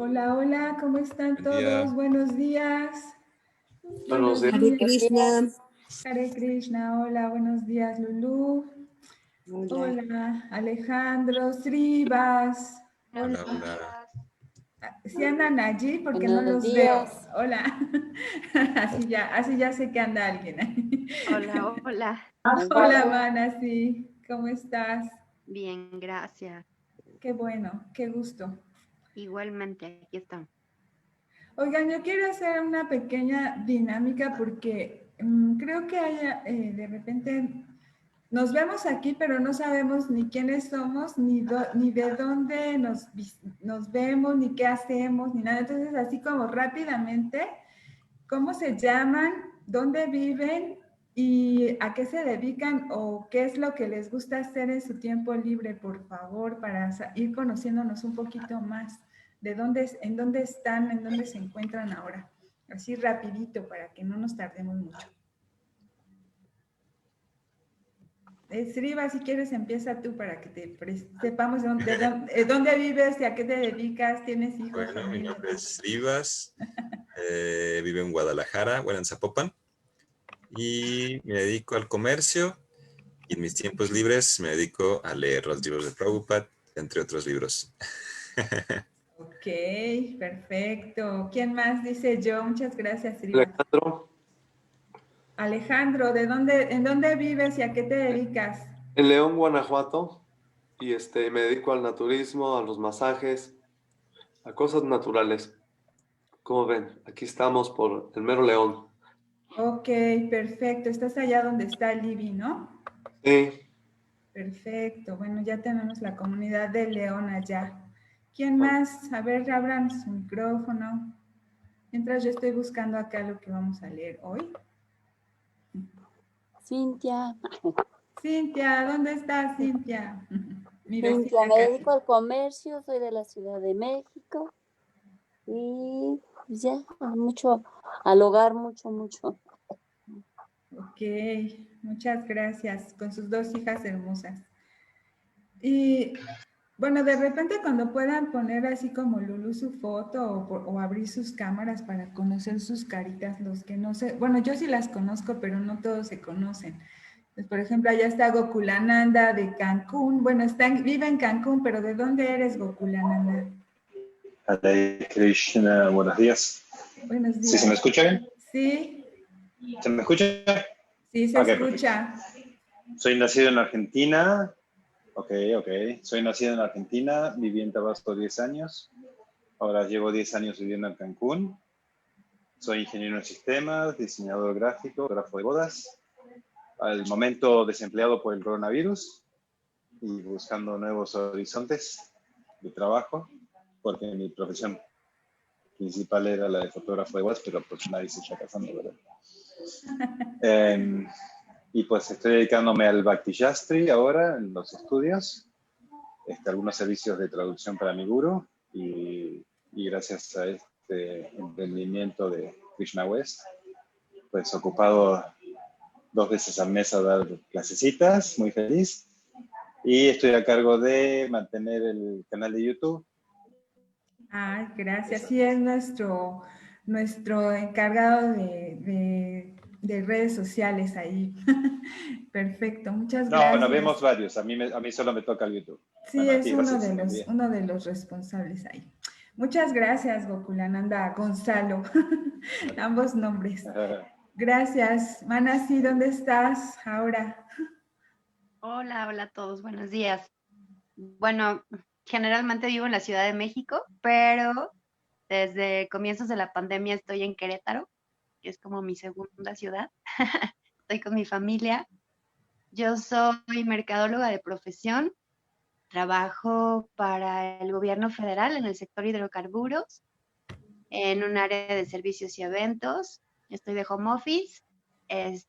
Hola, hola, ¿cómo están Buen todos? día. Buenos días. Buenos días. Hare Krishna. Hare Krishna, hola, buenos días, Lulú. Hola. Hola, Alejandro, Srivas. Hola, Hola. hola. ¿Sí andan allí? Porque no Buenos los días. veo. Hola. Así ya sé que anda alguien ahí. Hola, hola. Hola, Mana, sí. ¿Cómo estás? Bien, gracias. Qué bueno, qué gusto. Igualmente, aquí estamos. Oigan, yo quiero hacer una pequeña dinámica porque creo que haya, de repente nos vemos aquí, pero no sabemos ni quiénes somos, ni de dónde nos vemos, ni qué hacemos, ni nada. Entonces, así como rápidamente, ¿cómo se llaman? ¿Dónde viven? ¿Y a qué se dedican? ¿O qué es lo que les gusta hacer en su tiempo libre, por favor, para ir conociéndonos un poquito más? ¿En dónde están? ¿En dónde se encuentran ahora? Así rapidito, para que no nos tardemos mucho. Sriva, si quieres, empieza tú para que sepamos dónde vives y a qué te dedicas, tienes hijos. Bueno, mi familia. nombre es Rivas, vivo en Guadalajara, bueno, en Zapopan, y me dedico al comercio y en mis tiempos libres me dedico a leer los libros de Prabhupada, entre otros libros. Ok, perfecto. ¿Quién más dice yo? Muchas gracias, Sriva. Alejandro, Alejandro, ¿en dónde vives y a qué te dedicas? en León, Guanajuato, y me dedico al naturismo, a los masajes, a cosas naturales. Como ven, aquí estamos por el mero León. Ok, perfecto. Estás allá donde está Libby, ¿no? Sí, Perfecto. Bueno, ya tenemos la comunidad de León allá. ¿Quién más? A ver, abran su micrófono. Mientras yo estoy buscando acá lo que vamos a leer hoy. Cintia. Cintia, ¿dónde estás, Cintia? Mi vecina Cintia, me casi. dedico al comercio, soy de la Ciudad de México y pues ya, al hogar, mucho. Ok, muchas gracias. Con sus dos hijas hermosas. Y bueno, de repente cuando puedan poner así como Lulu su foto o abrir sus cámaras para conocer sus caritas, los que no sé, bueno, yo sí las conozco, pero no todos se conocen. Pues, por ejemplo, allá está Gokulananda de Cancún. Bueno, vive en Cancún, pero ¿de dónde eres, Gokulananda? Hare Krishna, buenos días. Buenos ¿Sí días. se me escucha bien? Sí, ¿Se me escucha? sí, se Ok, escucha. perfecto. Soy nacido en Argentina. Ok. Soy nacido en Argentina, viví en Tabasco 10 años. Ahora llevo 10 años viviendo en Cancún. Soy ingeniero en sistemas, diseñador gráfico, fotógrafo de bodas. Al momento desempleado por el coronavirus y buscando nuevos horizontes de trabajo, porque mi profesión principal era la de fotógrafo de bodas, pero pues nadie se está casando, ¿verdad? Y pues estoy dedicándome al Bhakti Shastri ahora en los estudios, algunos servicios de traducción para mi guru y gracias a este emprendimiento de Krishna West, pues ocupado 2 veces al mes a dar clasecitas, muy feliz. Y estoy a cargo de mantener el canal de YouTube. Ay, gracias. Sí, es nuestro encargado de redes sociales ahí. Perfecto, muchas gracias. No, vemos varios. A mí solo me toca el YouTube. Sí, Bueno, a es ti, gracias. uno de los responsables ahí. Muchas gracias, Gokulananda, Gonzalo, ambos nombres. Gracias. Manasi, ¿dónde estás ahora? Hola, hola a todos, buenos días. Bueno, generalmente vivo en la Ciudad de México, pero desde comienzos de la pandemia estoy en Querétaro, que es como mi segunda ciudad. Estoy con mi familia. Yo soy mercadóloga de profesión. Trabajo para el gobierno federal en el sector hidrocarburos, en un área de servicios y eventos. Estoy de home office. En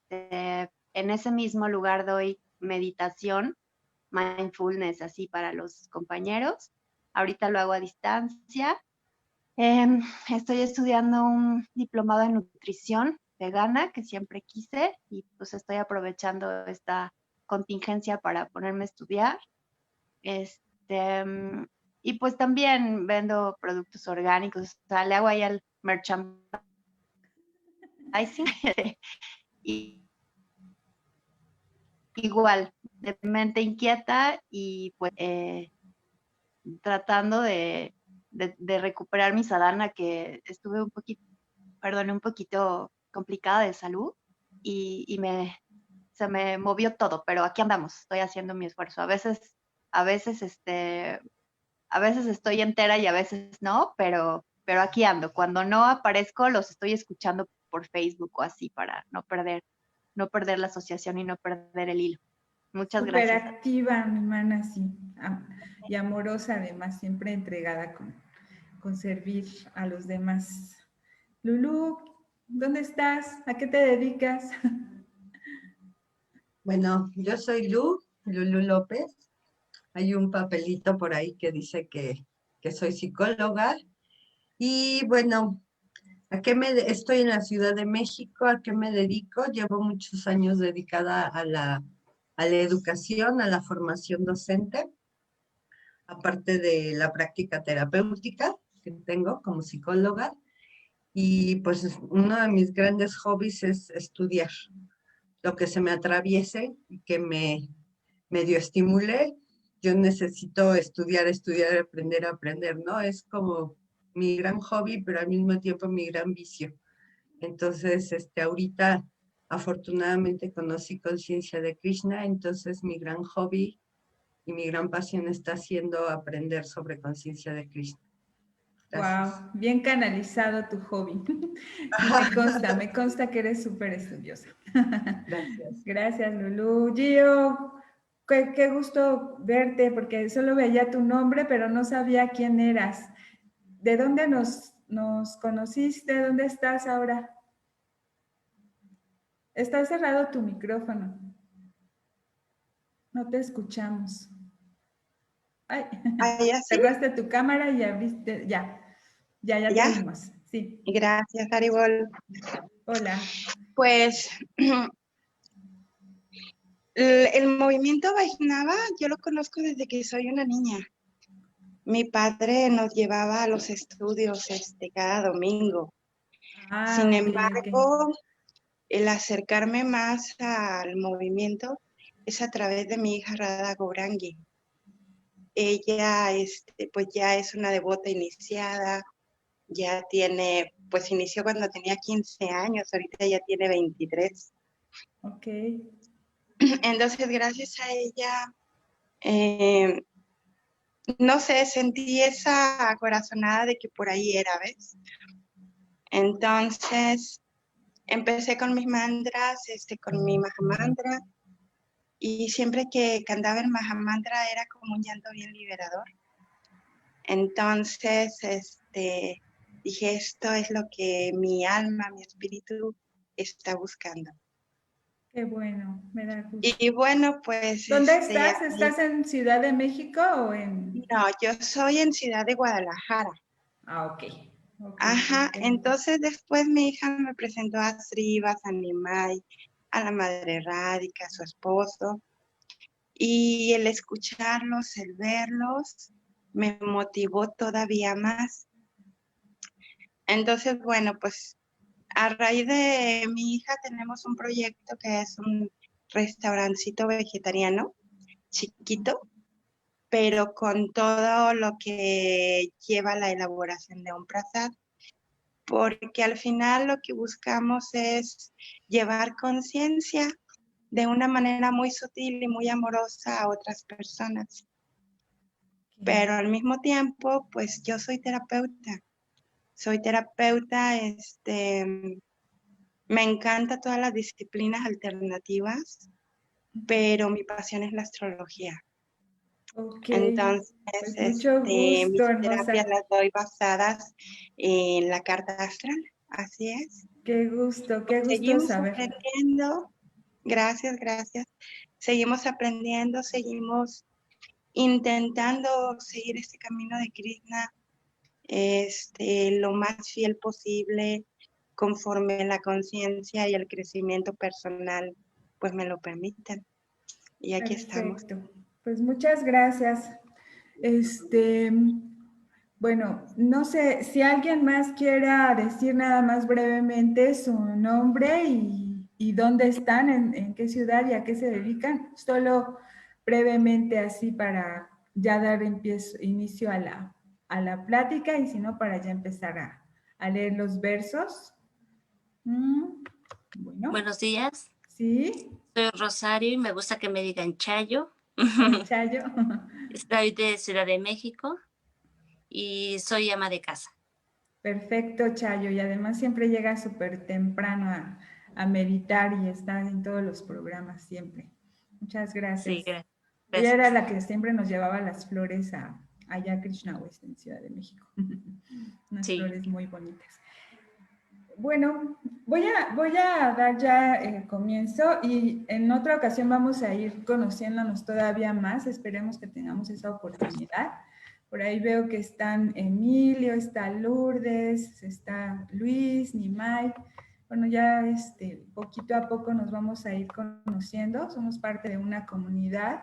ese mismo lugar doy meditación, mindfulness, así para los compañeros. Ahorita lo hago a distancia. Estoy estudiando un diplomado en nutrición vegana que siempre quise y pues estoy aprovechando esta contingencia para ponerme a estudiar. Y pues también vendo productos orgánicos, o sea, le hago ahí al merchandising. Y igual, de mente inquieta y pues tratando de recuperar mi sadhana, que estuve un poquito complicada de salud y se me movió todo, pero aquí andamos, estoy haciendo mi esfuerzo. A veces, a veces estoy entera y a veces no, pero aquí ando. Cuando no aparezco, los estoy escuchando por Facebook o así para no perder la asociación y no perder el hilo. Muchas Súper gracias. activa, mi hermana, sí. Y amorosa, además, siempre entregada con servir a los demás. Lulú, ¿dónde estás? ¿A qué te dedicas? Bueno, yo soy Lulú López. Hay un papelito por ahí que dice que soy psicóloga. Y bueno, estoy en la Ciudad de México? ¿A qué me dedico? Llevo muchos años dedicada a la educación, a la formación docente, aparte de la práctica terapéutica que tengo como psicóloga. Y pues uno de mis grandes hobbies es estudiar lo que se me atraviese y que me medio estimule. Yo necesito estudiar, aprender, ¿no? Es como mi gran hobby, pero al mismo tiempo mi gran vicio. Entonces, ahorita afortunadamente conocí conciencia de Krishna, entonces mi gran hobby y mi gran pasión está siendo aprender sobre conciencia de Krishna. Gracias. Wow, bien canalizado tu hobby. Sí, me consta que eres súper estudiosa. Gracias. Gracias, Lulú. Gio, qué gusto verte, porque solo veía tu nombre, pero no sabía quién eras. ¿De dónde nos conociste? ¿Dónde estás ahora? Está cerrado tu micrófono. No te escuchamos. Ay, ¿Ya sí? cerraste tu cámara y abriste, ya te ¿Ya? vimos. Sí, Gracias, Haribol. hola. Pues el movimiento Vaishnava yo lo conozco desde que soy una niña. Mi padre nos llevaba a los estudios cada domingo. Sin Ah, ok, ok. embargo, el acercarme más al movimiento es a través de mi hija Radha Gourangi. Ella pues ya es una devota iniciada, ya tiene, pues inició cuando tenía 15 años, ahorita ya tiene 23. Ok. Entonces, gracias a ella, no sé, sentí esa corazonada de que por ahí era, ¿ves? Entonces, empecé con mis mantras, con mi Mahamantra, y siempre que cantaba el Mahamantra era como un llanto bien liberador. Entonces, dije, esto es lo que mi alma, mi espíritu está buscando. Qué bueno, me da gusto. Y bueno, pues... ¿Dónde estás? ¿Estás en Ciudad de México o en...? No, yo soy en Ciudad de Guadalajara. Ah, ok. Ajá, entonces después mi hija me presentó a Srivas, a Nimai, a la madre Rádica, a su esposo, y el escucharlos, el verlos, me motivó todavía más. Entonces, bueno, pues a raíz de mi hija tenemos un proyecto que es un restaurancito vegetariano chiquito, pero con todo lo que lleva la elaboración de un prasad, porque al final lo que buscamos es llevar conciencia de una manera muy sutil y muy amorosa a otras personas. Pero al mismo tiempo, pues yo soy terapeuta. Me encanta todas las disciplinas alternativas, pero mi pasión es la astrología. Ok. Entonces, Pues mucho gusto, mis hermosa. terapias las doy basadas en la carta astral, así es. Qué gusto Seguimos saber. aprendiendo, gracias. Seguimos aprendiendo, seguimos intentando seguir este camino de Krishna, lo más fiel posible, conforme la conciencia y el crecimiento personal pues me lo permiten. Y aquí estamos. Perfecto. Pues muchas gracias. Bueno, no sé si alguien más quiera decir nada más brevemente su nombre y dónde están, en qué ciudad y a qué se dedican. Solo brevemente así para ya dar inicio a la plática y si no para ya empezar a leer los versos. Bueno, Buenos días, sí, soy Rosario y me gusta que me digan Chayo. Chayo. Estoy de Ciudad de México y soy ama de casa. Perfecto, Chayo. Y además siempre llega súper temprano a meditar y está en todos los programas siempre. Muchas gracias. Sí, gracias. Ella era la que siempre nos llevaba las flores allá a Krishna West en Ciudad de México. Unas Sí. flores muy bonitas. Bueno, voy a dar ya comienzo y en otra ocasión vamos a ir conociéndonos todavía más. Esperemos que tengamos esa oportunidad. Por ahí veo que están Emilio, está Lourdes, está Luis, Nimay. Bueno, ya poquito a poco nos vamos a ir conociendo. Somos parte de una comunidad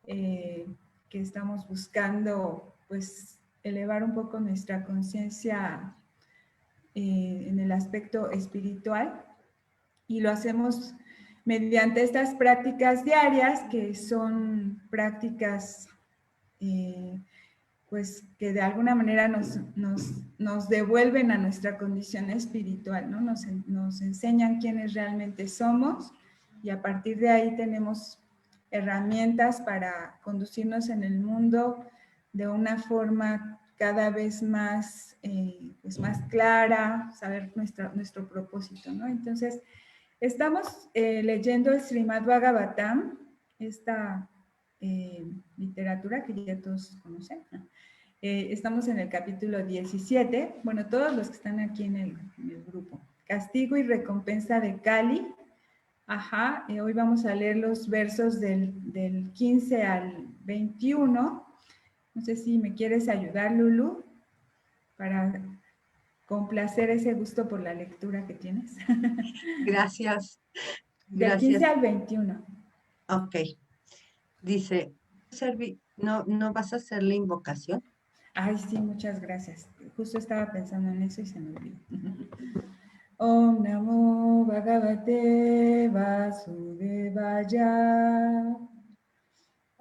que estamos buscando, pues, elevar un poco nuestra conciencia en el aspecto espiritual y lo hacemos mediante estas prácticas diarias que son prácticas pues que de alguna manera nos devuelven a nuestra condición espiritual, ¿no? Nos enseñan quiénes realmente somos y a partir de ahí tenemos herramientas para conducirnos en el mundo de una forma cada vez más, pues más clara, saber nuestro propósito, ¿no? Entonces, estamos leyendo el Srimad Bhagavatam, esta literatura que ya todos conocen. Estamos en el capítulo 17, bueno, todos los que están aquí en el grupo. Castigo y recompensa de Kali. Ajá, hoy vamos a leer los versos del 15 al 21. No sé si me quieres ayudar, Lulu, para complacer ese gusto por la lectura que tienes. Gracias. Del 15 al 21. Ok. Dice, ¿no vas a hacer la invocación? Ay, sí, muchas gracias. Justo estaba pensando en eso y se me olvidó. Om Namo Bhagavate Vasudevaya.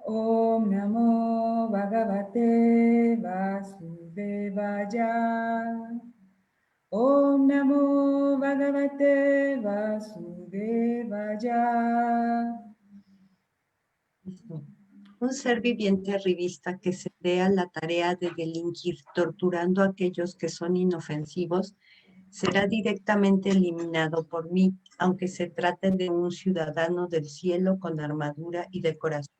Om Namo Bhagavate Vasudevaya. Om Namo Bhagavate Vasudevaya. Un ser viviente arribista que se dé a la tarea de delinquir torturando a aquellos que son inofensivos será directamente eliminado por mí, aunque se trate de un ciudadano del cielo con armadura y decoración.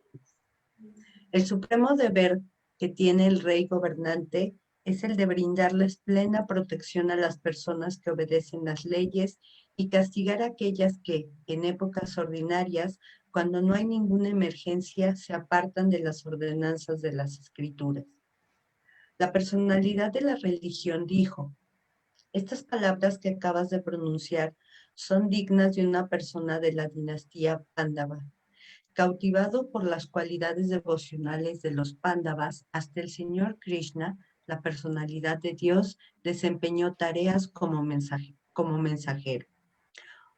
El supremo deber que tiene el rey gobernante es el de brindarles plena protección a las personas que obedecen las leyes y castigar a aquellas que, en épocas ordinarias, cuando no hay ninguna emergencia, se apartan de las ordenanzas de las escrituras. La personalidad de la religión dijo: estas palabras que acabas de pronunciar son dignas de una persona de la dinastía Pándava. Cautivado por las cualidades devocionales de los Pándavas, hasta el Señor Krishna, la personalidad de Dios, desempeñó tareas como mensajero.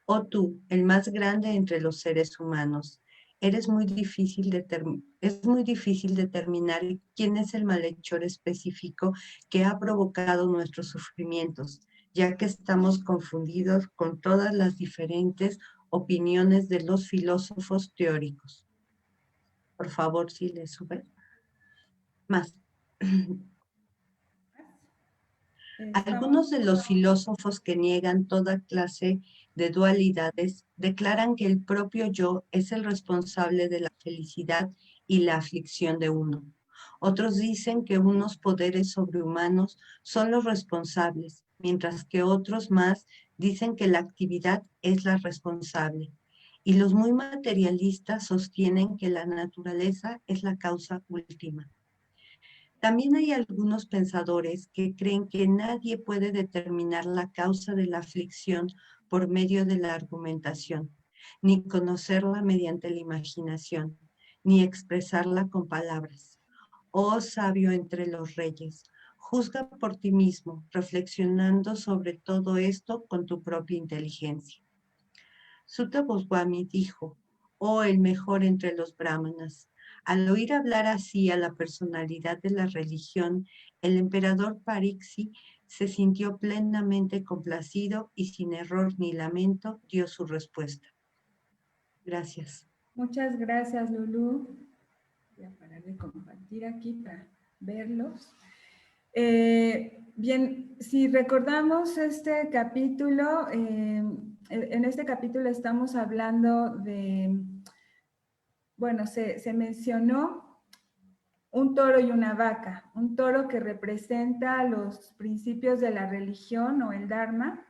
Oh tú, el más grande entre los seres humanos, es muy difícil determinar quién es el malhechor específico que ha provocado nuestros sufrimientos, ya que estamos confundidos con todas las diferentes opiniones de los filósofos teóricos. Por favor, si le sube. Más. Algunos de los filósofos que niegan toda clase de dualidades declaran que el propio yo es el responsable de la felicidad y la aflicción de uno. Otros dicen que unos poderes sobrehumanos son los responsables, mientras que otros más dicen que la actividad es la responsable. Y los muy materialistas sostienen que la naturaleza es la causa última. También hay algunos pensadores que creen que nadie puede determinar la causa de la aflicción por medio de la argumentación, ni conocerla mediante la imaginación, ni expresarla con palabras. oh sabio entre los reyes. Juzga por ti mismo, reflexionando sobre todo esto con tu propia inteligencia. Sutta Goswami dijo, oh el mejor entre los brahmanas. Al oír hablar así a la personalidad de la religión, el emperador Pariksi se sintió plenamente complacido y sin error ni lamento dio su respuesta. Gracias. Muchas gracias, Lulú. Voy a parar de compartir aquí para verlos. Bien, si recordamos este capítulo, en este capítulo estamos hablando de, bueno, se mencionó un toro y una vaca, un toro que representa los principios de la religión o el Dharma,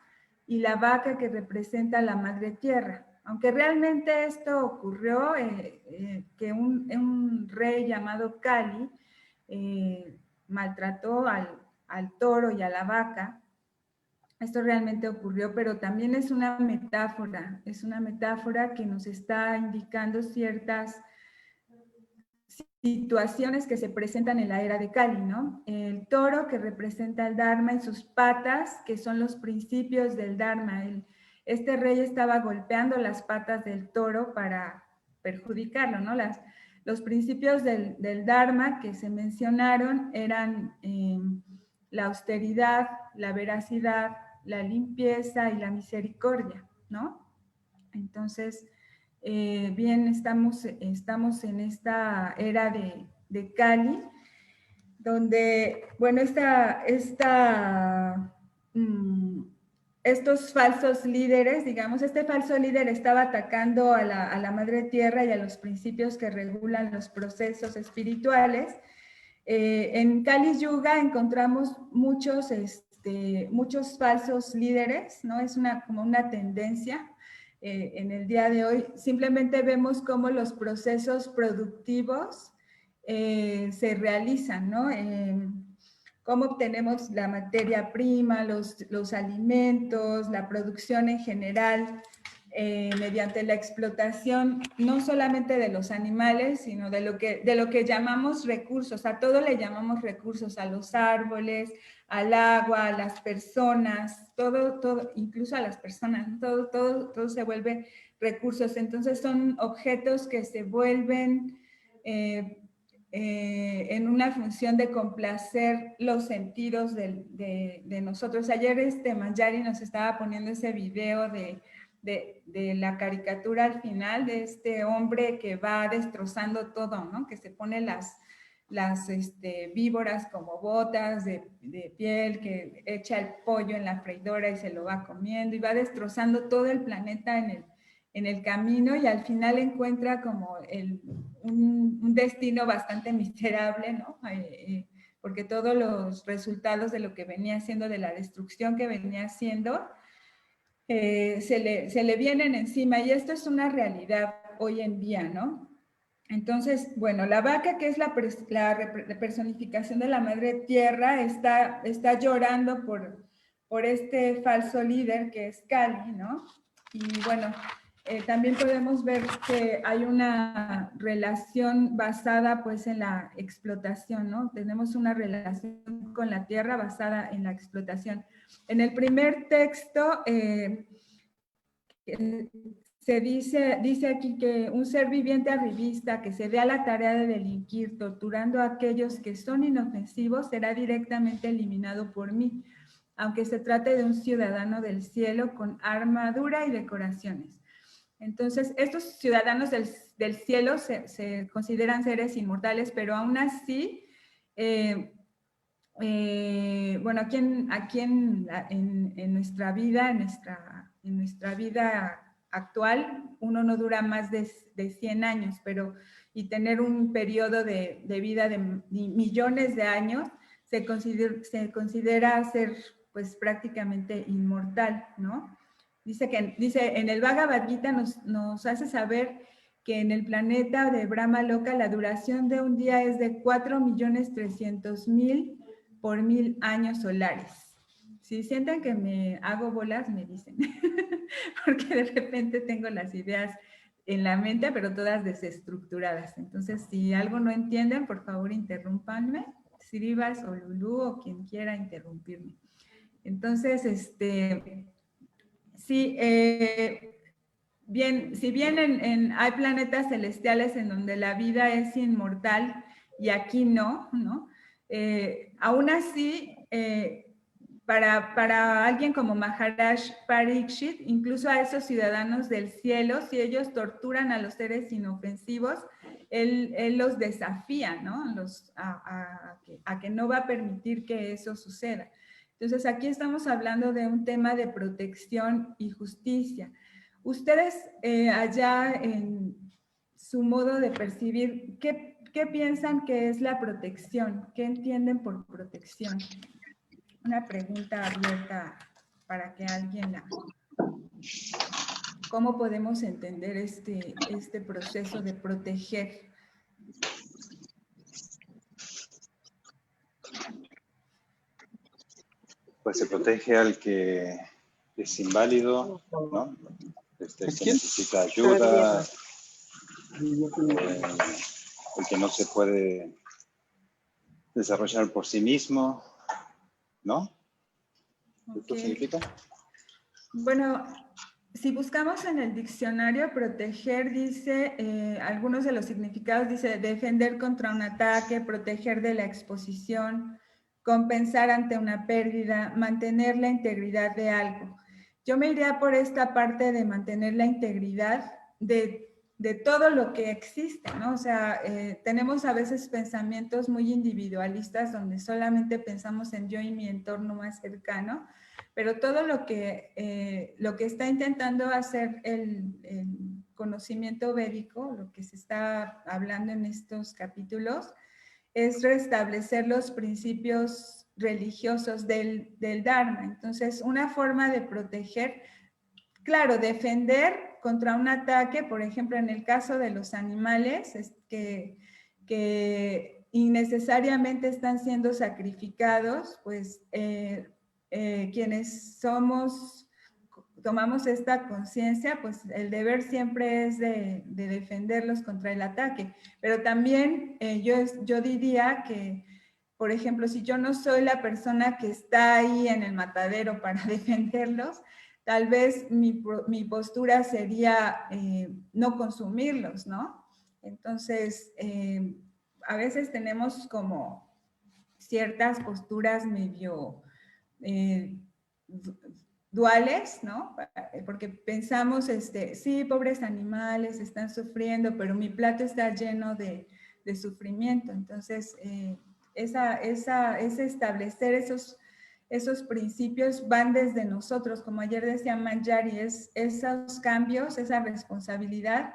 y la vaca que representa la madre tierra. Aunque realmente esto ocurrió, que un rey llamado Kali maltrató al toro y a la vaca. Esto realmente ocurrió, pero también es una metáfora que nos está indicando ciertas situaciones que se presentan en la era de Kali, ¿no? El toro que representa el Dharma y sus patas, que son los principios del Dharma. Este rey estaba golpeando las patas del toro para perjudicarlo, ¿no? Los principios del Dharma que se mencionaron eran la austeridad, la veracidad, la limpieza y la misericordia, ¿no? Entonces, bien, estamos en esta era de Kali, donde, bueno, estos falsos líderes, digamos, este falso líder estaba atacando a la madre tierra y a los principios que regulan los procesos espirituales. En Kali Yuga encontramos muchos falsos líderes, ¿no? Es como una tendencia. En el día de hoy simplemente vemos cómo los procesos productivos se realizan, ¿no? Cómo obtenemos la materia prima, los alimentos, la producción en general, mediante la explotación no solamente de los animales, sino de lo que llamamos recursos. A todo le llamamos recursos, a los árboles, al agua, a las personas, todo, incluso a las personas, todo se vuelve recursos. Entonces son objetos que se vuelven en una función de complacer los sentidos de nosotros. Ayer Manjari nos estaba poniendo ese video de la caricatura al final de este hombre que va destrozando todo, ¿no? Que se pone las víboras como botas de piel, que echa el pollo en la freidora y se lo va comiendo y va destrozando todo el planeta en el camino, y al final encuentra como un destino bastante miserable, ¿no? Porque todos los resultados de lo que venía haciendo, de la destrucción que venía haciendo, se le vienen encima, y esto es una realidad hoy en día, ¿no? Entonces, bueno, la vaca, que es la personificación de la madre tierra, está llorando por este falso líder que es Kali, ¿no? Y bueno, también podemos ver que hay una relación basada pues en la explotación, ¿no? Tenemos una relación con la tierra basada en la explotación. En el primer texto se dice aquí que un ser viviente arribista que se dé a la tarea de delinquir, torturando a aquellos que son inofensivos, será directamente eliminado por mí, aunque se trate de un ciudadano del cielo con armadura y decoraciones. Entonces, estos ciudadanos del cielo se consideran seres inmortales, pero aún así, bueno, aquí en nuestra vida, en nuestra vida actual, uno no dura más de 100 años, y tener un periodo de vida de millones de años se considera ser pues prácticamente inmortal, ¿no? Dice en el Bhagavad Gita nos hace saber que en el planeta de Brahma Loka la duración de un día es de 4.300.000 por 1.000 años solares. Si sienten que me hago bolas, me dicen, porque de repente tengo las ideas en la mente, pero todas desestructuradas. Entonces, si algo no entienden, por favor, interrúmpanme, Siribas o Lulú o quien quiera interrumpirme. Entonces, sí, bien, si bien hay planetas celestiales en donde la vida es inmortal y aquí no, ¿no? Aún así, para alguien como Maharaj Parikshit, incluso a esos ciudadanos del cielo, si ellos torturan a los seres inofensivos, él los desafía, ¿no? A que no va a permitir que eso suceda. Entonces, aquí estamos hablando de un tema de protección y justicia. Ustedes allá en su modo de percibir, ¿qué piensan que es la protección? ¿Qué entienden por protección? Una pregunta abierta para que alguien la... ¿Cómo podemos entender este proceso de proteger? Pues se protege al que es inválido, ¿no? El que necesita ayuda, el que no se puede desarrollar por sí mismo, ¿no? ¿Esto significa? Bueno, si buscamos en el diccionario, proteger dice, algunos de los significados dice defender contra un ataque, proteger de la exposición, compensar ante una pérdida, mantener la integridad de algo. Yo me iría por esta parte de mantener la integridad de todo lo que existe, ¿no? O sea, tenemos a veces pensamientos muy individualistas donde solamente pensamos en yo y mi entorno más cercano, pero todo lo que está intentando hacer el conocimiento védico, lo que se está hablando en estos capítulos, es restablecer los principios religiosos del Dharma. Entonces, una forma de proteger, claro, defender contra un ataque, por ejemplo, en el caso de los animales, es que innecesariamente están siendo sacrificados, pues quienes tomamos esta conciencia, pues el deber siempre es de defenderlos contra el ataque. Pero también yo diría que, por ejemplo, si yo no soy la persona que está ahí en el matadero para defenderlos, tal vez mi postura sería no consumirlos, ¿no? Entonces, a veces tenemos como ciertas posturas medio duales, ¿no? Porque pensamos, sí, pobres animales están sufriendo, pero mi plato está lleno de sufrimiento. Entonces, ese establecer esos principios van desde nosotros, como ayer decía Manjari, esos cambios, esa responsabilidad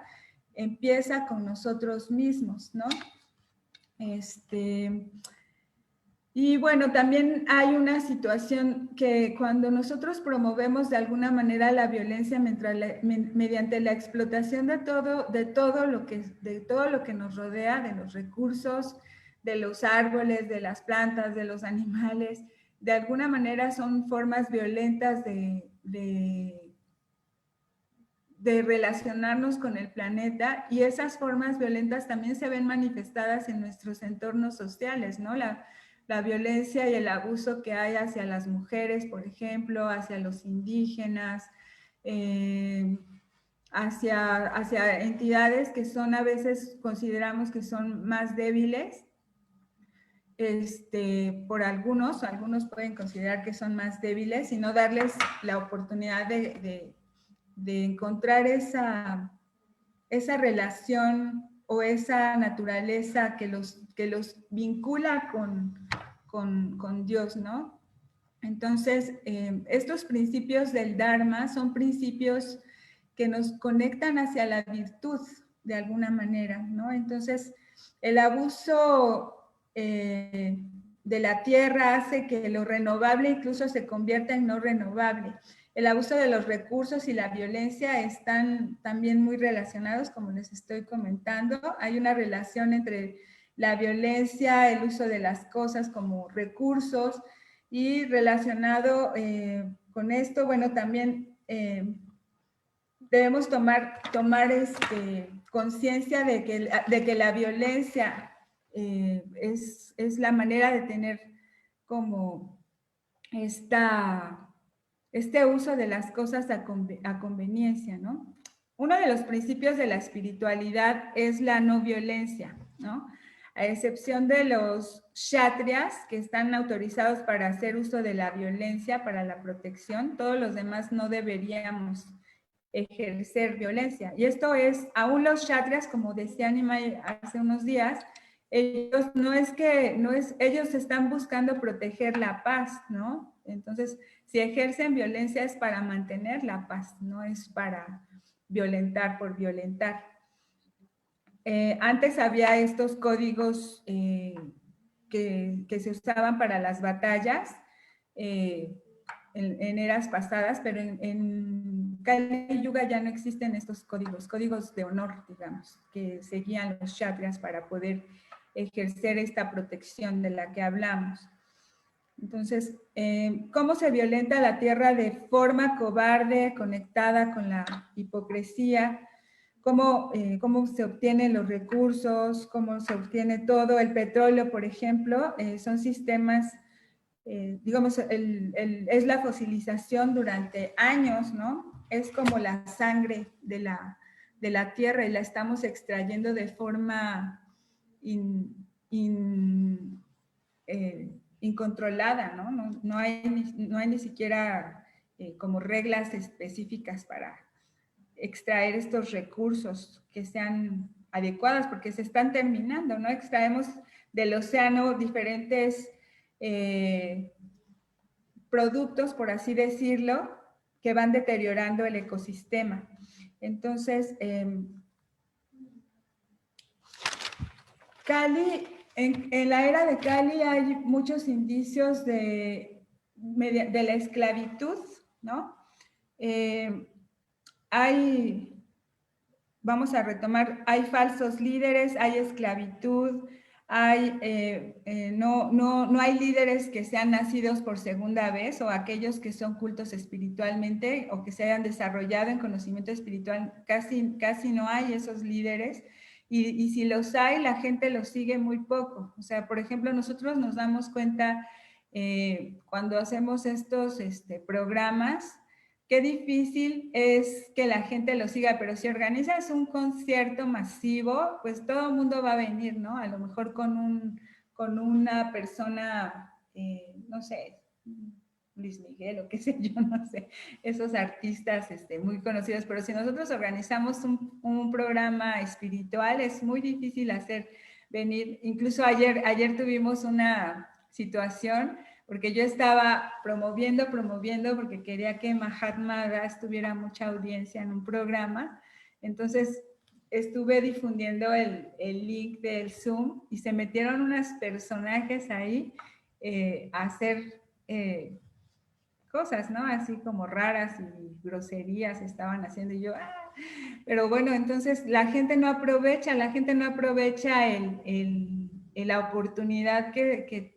empieza con nosotros mismos, ¿no? Y bueno, también hay una situación que cuando nosotros promovemos de alguna manera la violencia mediante la explotación de todo lo que nos rodea, de los recursos, de los árboles, de las plantas, de los animales, de alguna manera son formas violentas de relacionarnos con el planeta, y esas formas violentas también se ven manifestadas en nuestros entornos sociales, ¿no? La violencia y el abuso que hay hacia las mujeres, por ejemplo, hacia los indígenas, hacia entidades que son a veces consideramos que son más débiles, por algunos pueden considerar que son más débiles y no darles la oportunidad de encontrar esa relación o esa naturaleza que los vincula con Dios, ¿no? Entonces, estos principios del Dharma son principios que nos conectan hacia la virtud, de alguna manera, ¿no? Entonces, el abuso de la tierra hace que lo renovable incluso se convierta en no renovable. El abuso de los recursos y la violencia están también muy relacionados, como les estoy comentando. Hay una relación entre la violencia, el uso de las cosas como recursos, y relacionado con esto, bueno, también debemos tomar conciencia de que la violencia es la manera de tener como este uso de las cosas a conveniencia, ¿no? Uno de los principios de la espiritualidad es la no violencia, ¿no? A excepción de los kshatriyas, que están autorizados para hacer uso de la violencia para la protección, todos los demás no deberíamos ejercer violencia. Y esto es, aún los kshatriyas, como decía Nimai hace unos días, ellos ellos están buscando proteger la paz, ¿no? Entonces, si ejercen violencia es para mantener la paz, no es para violentar por violentar. Antes había estos códigos que se usaban para las batallas en eras pasadas, pero en Kali Yuga ya no existen estos códigos de honor, digamos, que seguían los kshatriyas para poder ejercer esta protección de la que hablamos. Entonces, ¿cómo se violenta la tierra de forma cobarde, conectada con la hipocresía? ¿Cómo se obtienen los recursos? ¿Cómo se obtiene todo? El petróleo, por ejemplo, son sistemas, digamos, es la fosilización durante años, ¿no? Es como la sangre de la tierra y la estamos extrayendo de forma incontrolada, ¿no? No hay ni siquiera como reglas específicas para extraer estos recursos que sean adecuados porque se están terminando, ¿no? Extraemos del océano diferentes productos, por así decirlo, que van deteriorando el ecosistema. Entonces, Kali, en la era de Kali hay muchos indicios de la esclavitud, ¿no? Vamos a retomar, hay falsos líderes, hay esclavitud, no hay líderes que sean nacidos por segunda vez o aquellos que son cultos espiritualmente o que se hayan desarrollado en conocimiento espiritual, casi no hay esos líderes. Y si los hay, la gente los sigue muy poco. O sea, por ejemplo, nosotros nos damos cuenta cuando hacemos estos programas, qué difícil es que la gente lo siga, pero si organizas un concierto masivo, pues todo el mundo va a venir, ¿no? A lo mejor con una persona, no sé, Luis Miguel o qué sé yo, no sé, esos artistas muy conocidos, pero si nosotros organizamos un programa espiritual, es muy difícil hacer venir. Incluso ayer tuvimos una situación porque yo estaba promoviendo, porque quería que Mahatma Das tuviera mucha audiencia en un programa. Entonces, estuve difundiendo el link del Zoom y se metieron unos personajes ahí a hacer cosas, ¿no? Así como raras y groserías estaban haciendo y yo, pero bueno, entonces la gente no aprovecha la oportunidad que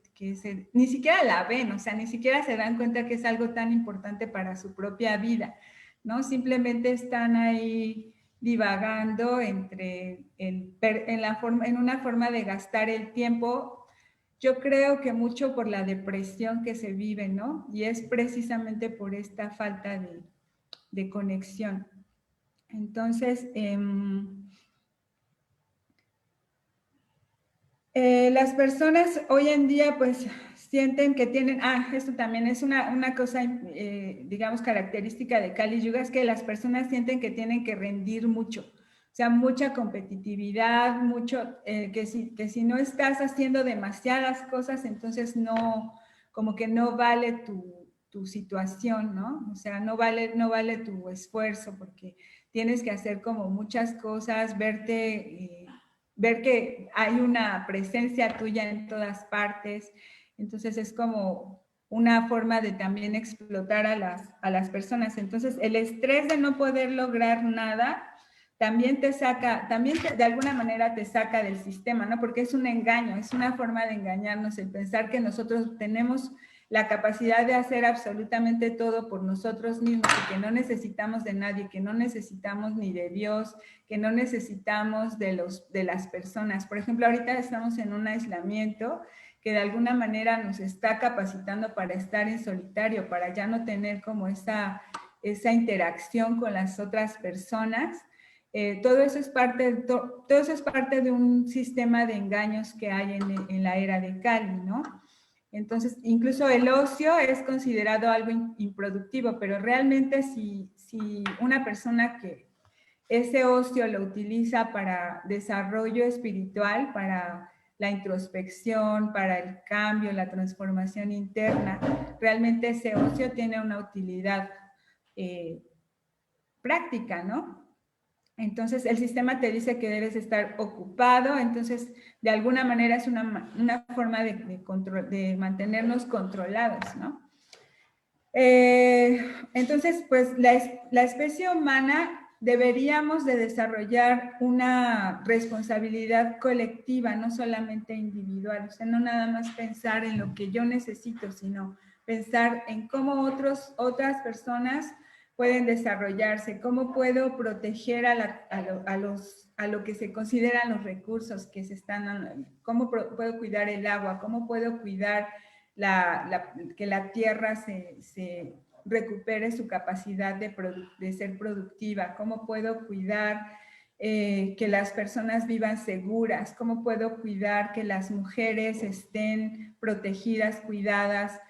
ni siquiera la ven, o sea, ni siquiera se dan cuenta que es algo tan importante para su propia vida, ¿no? Simplemente están ahí divagando en una forma de gastar el tiempo. Yo creo que mucho por la depresión que se vive, ¿no? Y es precisamente por esta falta de conexión. Entonces, las personas hoy en día pues sienten que tienen, esto también es una cosa, digamos, característica de Kali Yuga, es que las personas sienten que tienen que rendir mucho, o sea, mucha competitividad, mucho, que si no estás haciendo demasiadas cosas, entonces como que no vale tu situación, ¿no? O sea, no vale tu esfuerzo porque tienes que hacer como muchas cosas, ver que hay una presencia tuya en todas partes. Entonces es como una forma de también explotar a las personas. Entonces el estrés de no poder lograr nada también de alguna manera te saca del sistema, ¿no? Porque es un engaño, es una forma de engañarnos el pensar que nosotros tenemos la capacidad de hacer absolutamente todo por nosotros mismos y que no necesitamos de nadie, que no necesitamos ni de Dios, que no necesitamos de las personas. Por ejemplo, ahorita estamos en un aislamiento que de alguna manera nos está capacitando para estar en solitario, para ya no tener como esa interacción con las otras personas. Todo eso es parte de un sistema de engaños que hay en la era de Kali, ¿no? Entonces, incluso el ocio es considerado algo improductivo, pero realmente si una persona que ese ocio lo utiliza para desarrollo espiritual, para la introspección, para el cambio, la transformación interna, realmente ese ocio tiene una utilidad práctica, ¿no? Entonces, el sistema te dice que debes estar ocupado, entonces, de alguna manera es una forma de mantenernos controlados, ¿no? Entonces, pues, la especie humana deberíamos de desarrollar una responsabilidad colectiva, no solamente individual, o sea, no nada más pensar en lo que yo necesito, sino pensar en cómo otras personas pueden desarrollarse, cómo puedo proteger a lo que se consideran los recursos que se están, cómo puedo cuidar el agua, cómo puedo cuidar que la tierra se recupere su capacidad de ser productiva, cómo puedo cuidar que las personas vivan seguras, cómo puedo cuidar que las mujeres estén protegidas, cuidadas.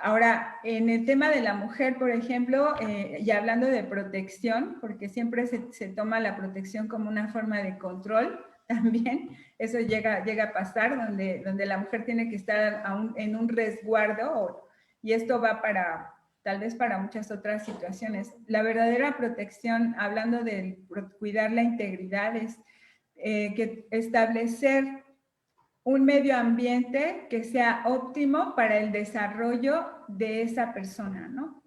Ahora, en el tema de la mujer, por ejemplo, y hablando de protección, porque siempre se toma la protección como una forma de control también, eso llega a pasar, donde la mujer tiene que estar en un resguardo, y esto va tal vez para muchas otras situaciones. La verdadera protección, hablando de cuidar la integridad, es que establecer un medio ambiente que sea óptimo para el desarrollo de esa persona, ¿no?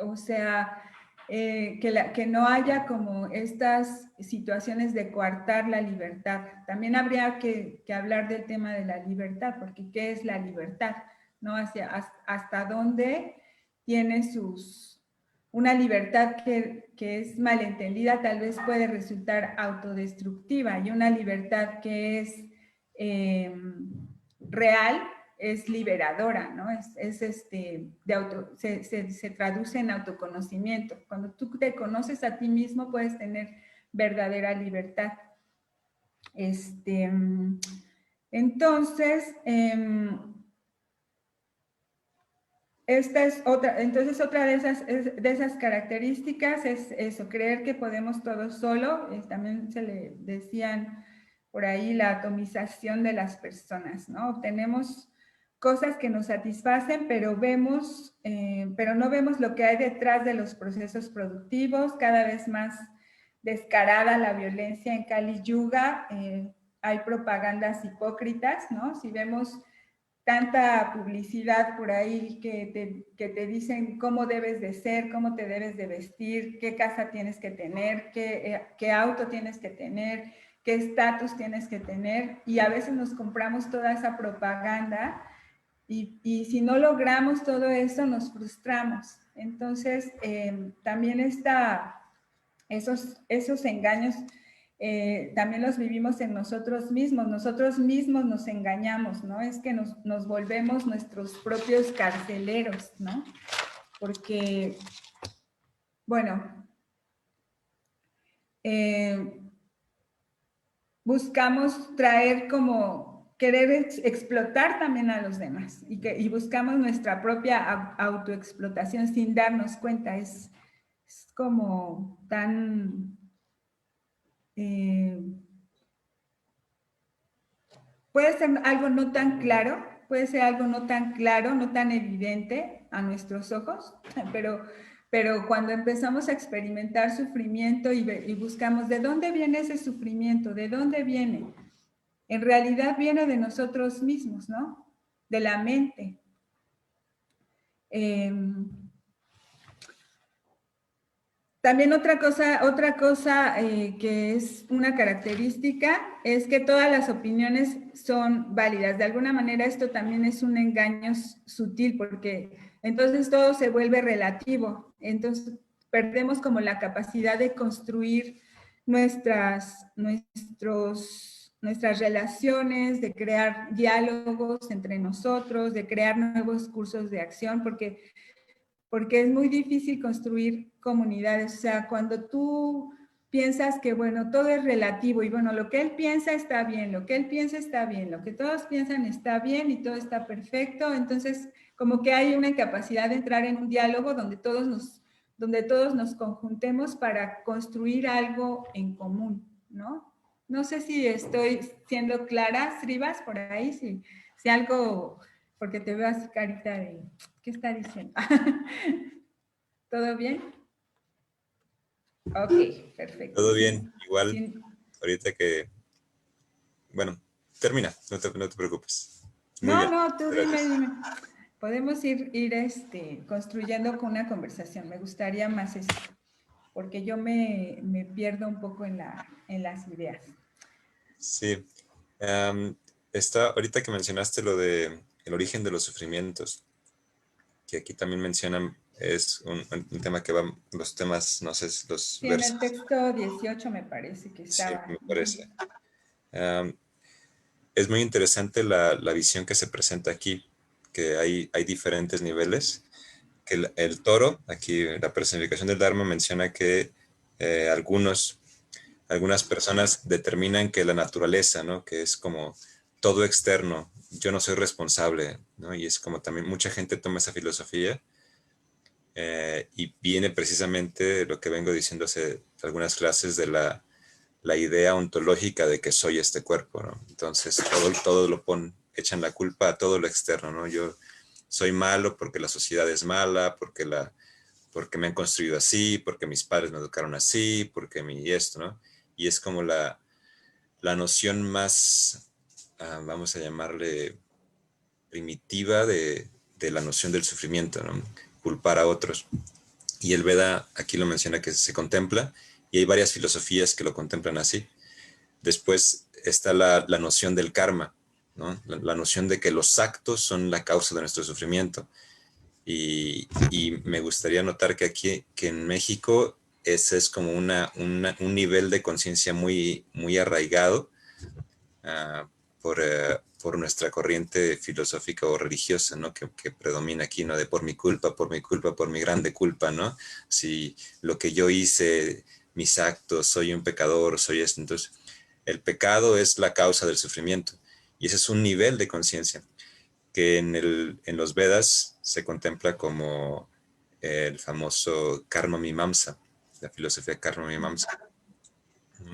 O sea, que no haya como estas situaciones de coartar la libertad. También habría que hablar del tema de la libertad, porque ¿qué es la libertad? ¿No? Hasta dónde tiene una libertad que es malentendida, tal vez puede resultar autodestructiva, y una libertad que es real, es liberadora, ¿no? Se traduce en autoconocimiento. Cuando tú te conoces a ti mismo, puedes tener verdadera libertad. Entonces, esta es otra, entonces otra de esas características es eso, creer que podemos todos solo. También se le decían por ahí la atomización de las personas, ¿no? Obtenemos cosas que nos satisfacen, pero no vemos lo que hay detrás de los procesos productivos. Cada vez más descarada la violencia en Kali Yuga, hay propagandas hipócritas, ¿no? Si vemos tanta publicidad por ahí que te dicen cómo debes de ser, cómo te debes de vestir, qué casa tienes que tener, qué auto tienes que tener, qué estatus tienes que tener, y a veces nos compramos toda esa propaganda y si no logramos todo eso nos frustramos. Entonces, también esos engaños también los vivimos en nosotros mismos nos engañamos, ¿no? Es que nos volvemos nuestros propios carceleros, ¿no? Porque, bueno, buscamos querer explotar también a los demás y buscamos nuestra propia autoexplotación sin darnos cuenta. Es como tan... puede ser algo no tan claro, no tan evidente a nuestros ojos, pero cuando empezamos a experimentar sufrimiento y buscamos de dónde viene ese sufrimiento, de dónde viene, en realidad viene de nosotros mismos, ¿no? De la mente. También otra cosa que es una característica es que todas las opiniones son válidas. De alguna manera esto también es un engaño sutil porque entonces todo se vuelve relativo. Entonces perdemos como la capacidad de construir nuestras relaciones, de crear diálogos entre nosotros, de crear nuevos cursos de acción, porque es muy difícil construir comunidades. O sea, cuando tú piensas que, bueno, todo es relativo y, bueno, lo que él piensa está bien, lo que él piensa está bien, lo que todos piensan está bien y todo está perfecto, entonces como que hay una incapacidad de entrar en un diálogo donde todos nos conjuntemos para construir algo en común, ¿no? No sé si estoy siendo clara, Srivas, por ahí, si algo, porque te veo así carita de... ¿Qué está diciendo? ¿Todo bien? Ok, perfecto. Todo bien, igual, Sí. ahorita que, bueno, termina, no te preocupes. Muy bien, No, tú gracias. dime. Podemos ir construyendo con una conversación. Me gustaría más eso, porque yo me pierdo un poco en las ideas. Sí, ahorita que mencionaste lo de el origen de los sufrimientos, que aquí también mencionan, es un tema que va, los temas, no sé, los Sí, en el versos, texto 18 me parece que sí, estaba. me parece. Es muy interesante la visión que se presenta aquí, que hay diferentes niveles, que el toro, aquí la personificación del Dharma menciona que algunas personas determinan que la naturaleza, ¿no? Que es como todo externo, yo no soy responsable, ¿no? Y es como también mucha gente toma esa filosofía y viene precisamente lo que vengo diciendo hace algunas clases de la idea ontológica de que soy este cuerpo, ¿no? Entonces todo lo echan la culpa a todo lo externo, ¿no? Yo soy malo porque la sociedad es mala, porque me han construido así, porque mis padres me educaron así, porque esto, ¿no? Y es como la noción más, vamos a llamarle, primitiva de la noción del sufrimiento, ¿no? Culpar a otros. Y el Veda aquí lo menciona que se contempla, y hay varias filosofías que lo contemplan así. Después está la noción del karma, ¿no? La noción de que los actos son la causa de nuestro sufrimiento. Y me gustaría notar que aquí, que en México, ese es como un nivel de conciencia muy, muy arraigado por nuestra corriente filosófica o religiosa, ¿no? Que predomina aquí, ¿no? De por mi culpa, por mi grande culpa, ¿no? Si lo que yo hice, mis actos, soy un pecador, soy esto. Entonces, el pecado es la causa del sufrimiento. Y ese es un nivel de conciencia que en los Vedas se contempla como el famoso Karma Mimamsa, la filosofía Karma Mimamsa.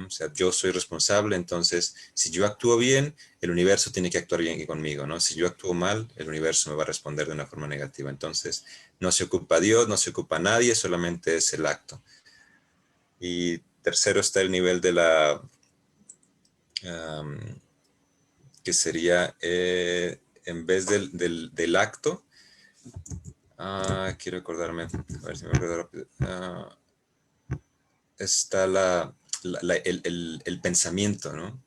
O sea, yo soy responsable, entonces si yo actúo bien, el universo tiene que actuar bien conmigo, ¿no? Si yo actúo mal, el universo me va a responder de una forma negativa. Entonces, no se ocupa Dios, no se ocupa nadie, solamente es el acto. Y tercero está el nivel de la, que sería, en vez del acto, quiero acordarme, a ver si me acuerdo rápido. Está el pensamiento, ¿no?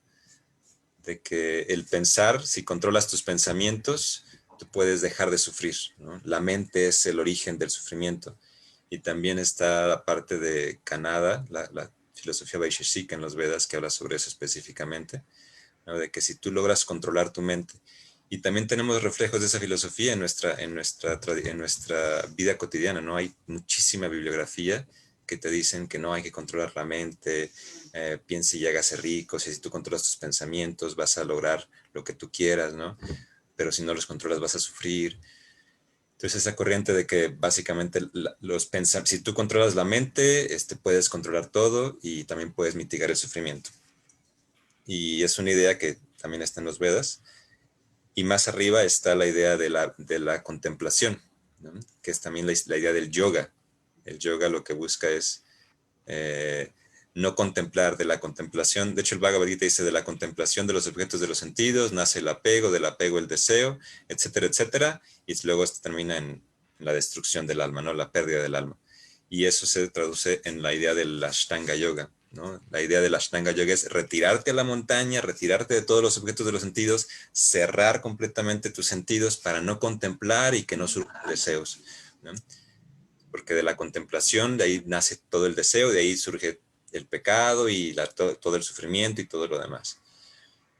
De que el pensar, si controlas tus pensamientos, tú puedes dejar de sufrir, ¿no? La mente es el origen del sufrimiento. Y también está la parte de Kanada, la filosofía Vaisheshika en los Vedas, que habla sobre eso específicamente, ¿no? De que si tú logras controlar tu mente. Y también tenemos reflejos de esa filosofía en nuestra vida cotidiana, ¿no? Hay muchísima bibliografía que te dicen que no hay que controlar la mente, piensa y hágase rico, si tú controlas tus pensamientos vas a lograr lo que tú quieras, ¿no? Pero si no los controlas vas a sufrir. Entonces esa corriente de que básicamente si tú controlas la mente, puedes controlar todo y también puedes mitigar el sufrimiento. Y es una idea que también está en los Vedas. Y más arriba está la idea de la contemplación, ¿no? Que es también la idea del yoga. El yoga lo que busca es no contemplar, de la contemplación. De hecho, el Bhagavad Gita dice: de la contemplación de los objetos de los sentidos nace el apego, del apego el deseo, etcétera, etcétera. Y luego esto termina en la destrucción del alma, ¿no? La pérdida del alma. y eso se traduce en la idea del Ashtanga Yoga, ¿no? La idea del Ashtanga Yoga es retirarte a la montaña, retirarte de todos los objetos de los sentidos, cerrar completamente tus sentidos para no contemplar y que no surjan deseos, ¿no? Porque de la contemplación, de ahí nace todo el deseo, de ahí surge el pecado y todo el sufrimiento y todo lo demás.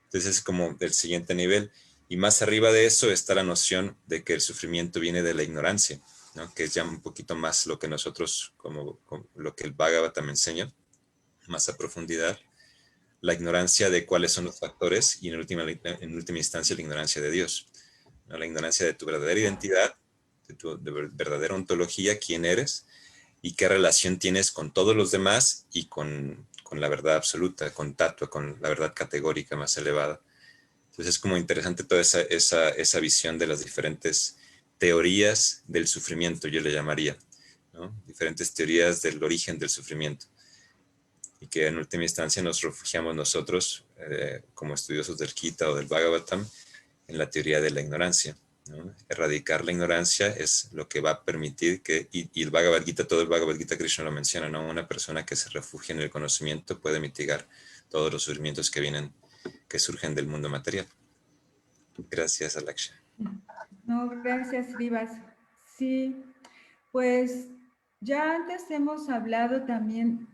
Entonces es como el siguiente nivel. Y más arriba de eso está la noción de que el sufrimiento viene de la ignorancia, ¿no? Que es ya un poquito más lo que nosotros, como lo que el Bhagavatam enseña, más a profundidad, la ignorancia de cuáles son los factores y en última instancia la ignorancia de Dios, ¿no? La ignorancia de tu verdadera identidad, de tu verdadera ontología, quién eres y qué relación tienes con todos los demás y con la verdad absoluta, con tattva, con la verdad categórica más elevada. Entonces es como interesante toda esa visión de las diferentes teorías del sufrimiento, yo le llamaría, ¿no? Diferentes teorías del origen del sufrimiento. Y que en última instancia nos refugiamos nosotros, como estudiosos del Gita o del Bhagavatam, en la teoría de la ignorancia, ¿no? Erradicar la ignorancia es lo que va a permitir que, y el Bhagavad Gita, todo el Bhagavad Gita Krishna lo menciona, ¿no? Una persona que se refugia en el conocimiento puede mitigar todos los sufrimientos que surgen del mundo material. Gracias, Alaksha. No, gracias, Rivas. Sí, pues ya antes hemos hablado también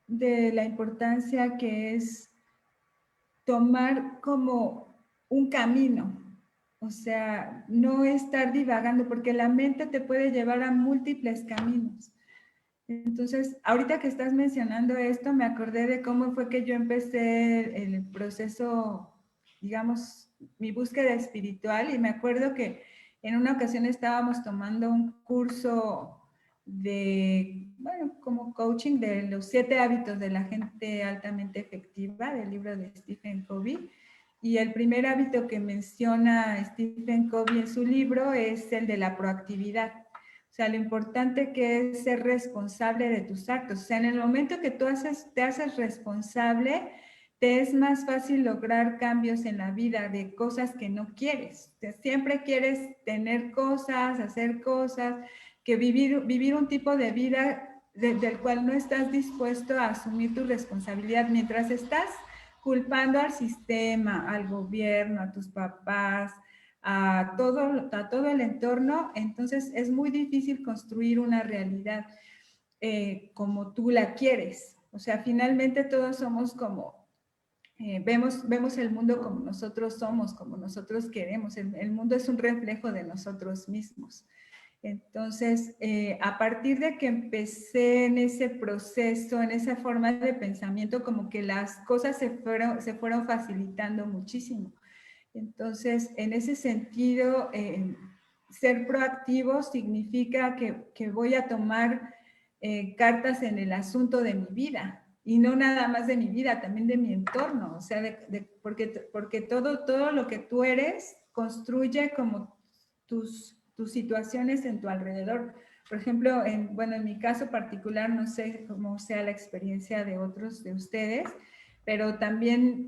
de la importancia que es tomar como un camino, o sea, no estar divagando, porque la mente te puede llevar a múltiples caminos. Entonces, ahorita que estás mencionando esto, me acordé de cómo fue que yo empecé el proceso, digamos, mi búsqueda espiritual, y me acuerdo que en una ocasión estábamos tomando un curso de, bueno, como coaching de los 7 hábitos de la gente altamente efectiva, del libro de Stephen Covey. Y el primer hábito que menciona Stephen Covey en su libro es el de la proactividad. O sea, lo importante que es ser responsable de tus actos. O sea, en el momento que tú te haces responsable, te es más fácil lograr cambios en la vida de cosas que no quieres. O sea, siempre quieres tener cosas, hacer cosas, que vivir un tipo de vida del cual no estás dispuesto a asumir tu responsabilidad mientras estás culpando al sistema, al gobierno, a tus papás, a todo el entorno. Entonces es muy difícil construir una realidad como tú la quieres. O sea, finalmente todos somos como, vemos el mundo como nosotros somos, como nosotros queremos. El mundo es un reflejo de nosotros mismos. Entonces, a partir de que empecé en ese proceso, en esa forma de pensamiento, como que las cosas se fueron facilitando muchísimo. Entonces, en ese sentido, ser proactivo significa que voy a tomar cartas en el asunto de mi vida, y no nada más de mi vida, también de mi entorno. O sea, porque todo lo que tú eres construye como tus situaciones en tu alrededor. Por ejemplo, en mi caso particular, no sé cómo sea la experiencia de otros de ustedes, pero también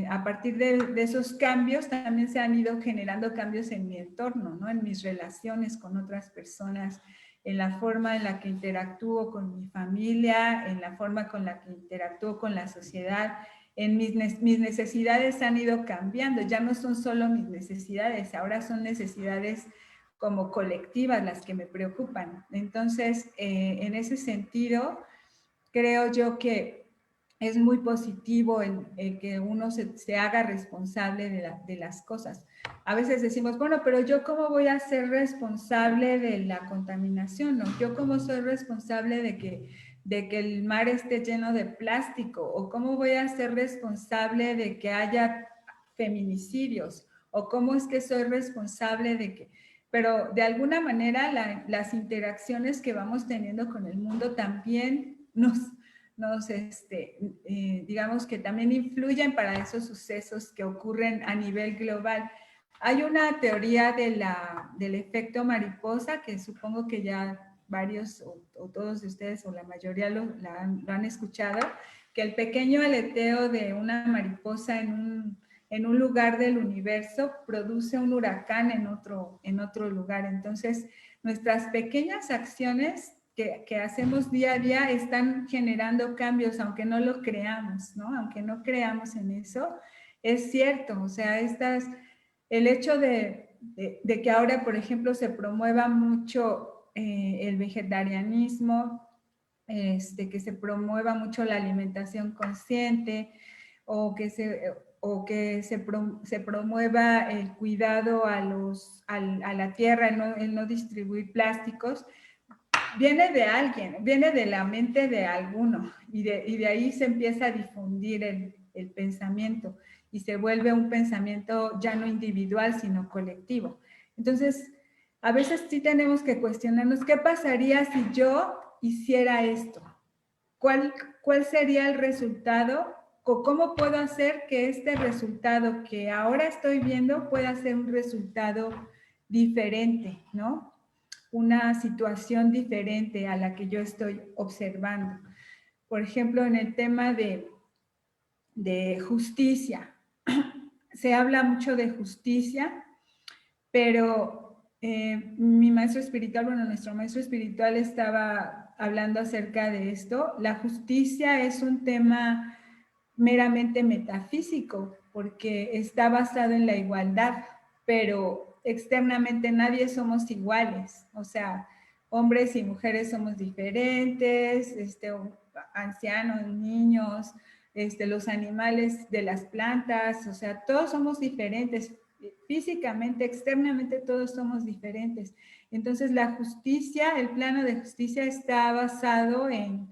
a partir de esos cambios también se han ido generando cambios en mi entorno, ¿no? En mis relaciones con otras personas, en la forma en la que interactúo con mi familia, en la forma con la que interactúo con la sociedad. Mis necesidades han ido cambiando, ya no son solo mis necesidades, ahora son necesidades como colectivas las que me preocupan. Entonces, en ese sentido, creo yo que es muy positivo el que uno se haga responsable de las cosas. A veces decimos, bueno, pero yo cómo voy a ser responsable de la contaminación, ¿no? Yo cómo soy responsable de que el mar esté lleno de plástico, o cómo voy a ser responsable de que haya feminicidios, o cómo es que soy responsable de que... Pero de alguna manera las interacciones que vamos teniendo con el mundo también digamos que también influyen para esos sucesos que ocurren a nivel global. Hay una teoría del efecto mariposa que supongo que ya varios o todos de ustedes o la mayoría lo han escuchado, que el pequeño aleteo de una mariposa en un lugar del universo produce un huracán en otro lugar. Entonces, nuestras pequeñas acciones que hacemos día a día están generando cambios, aunque no lo creamos, ¿no? Aunque no creamos en eso, es cierto. O sea, el hecho de que ahora, por ejemplo, se promueva mucho el vegetarianismo, que se promueva mucho la alimentación consciente, o que se promueva el cuidado a la tierra, el no distribuir plásticos, viene de alguien, viene de la mente de alguno, y de ahí se empieza a difundir el pensamiento, y se vuelve un pensamiento ya no individual, sino colectivo. Entonces, a veces sí tenemos que cuestionarnos, ¿qué pasaría si yo hiciera esto? ¿Cuál sería el resultado? ¿O cómo puedo hacer que este resultado que ahora estoy viendo pueda ser un resultado diferente, ¿no? Una situación diferente a la que yo estoy observando. Por ejemplo, en el tema de justicia, se habla mucho de justicia, pero mi maestro espiritual, bueno, nuestro maestro espiritual estaba hablando acerca de esto. La justicia es un tema meramente metafísico, porque está basado en la igualdad, pero externamente nadie somos iguales. O sea, hombres y mujeres somos diferentes, ancianos, niños, los animales de las plantas, o sea, todos somos diferentes. Físicamente, externamente, todos somos diferentes. Entonces, la justicia, el plano de justicia está basado en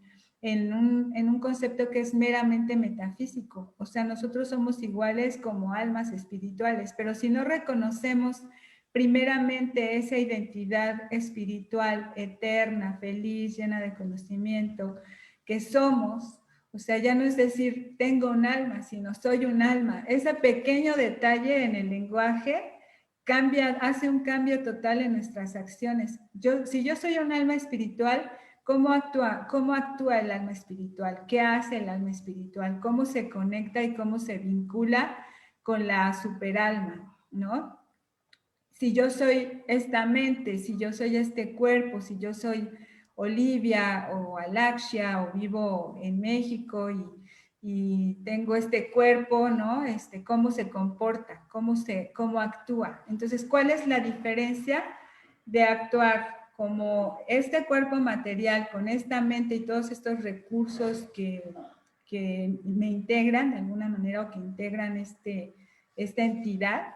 un concepto que es meramente metafísico. O sea, nosotros somos iguales como almas espirituales, pero si no reconocemos primeramente esa identidad espiritual, eterna, feliz, llena de conocimiento, que somos, o sea, ya no es decir tengo un alma, sino soy un alma. Ese pequeño detalle en el lenguaje hace un cambio total en nuestras acciones. Si yo soy un alma espiritual, ¿cómo actúa el alma espiritual? ¿Qué hace el alma espiritual? ¿Cómo se conecta y cómo se vincula con la superalma, ¿no? Si yo soy esta mente, si yo soy este cuerpo, si yo soy Olivia o Alaxia o vivo en México y tengo este cuerpo, ¿no? ¿Cómo se comporta? ¿Cómo actúa? Entonces, ¿cuál es la diferencia de actuar como este cuerpo material, con esta mente y todos estos recursos que me integran de alguna manera o que integran esta entidad?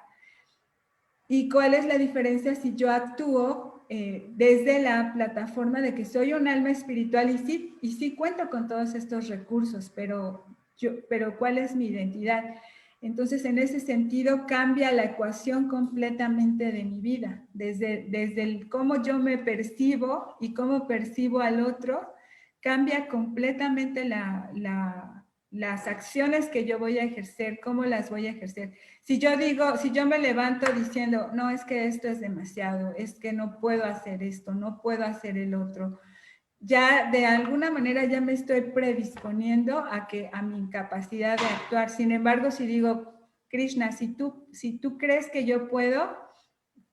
¿Y cuál es la diferencia si yo actúo desde la plataforma de que soy un alma espiritual y sí cuento con todos estos recursos, pero ¿cuál es mi identidad? Entonces, en ese sentido, cambia la ecuación completamente de mi vida, desde cómo yo me percibo y cómo percibo al otro, cambia completamente las acciones que yo voy a ejercer, cómo las voy a ejercer. Si yo me levanto diciendo, no, es que esto es demasiado, es que no puedo hacer esto, no puedo hacer el otro, ya de alguna manera ya me estoy predisponiendo a mi incapacidad de actuar. Sin embargo, si digo, Krishna, si tú crees que yo puedo,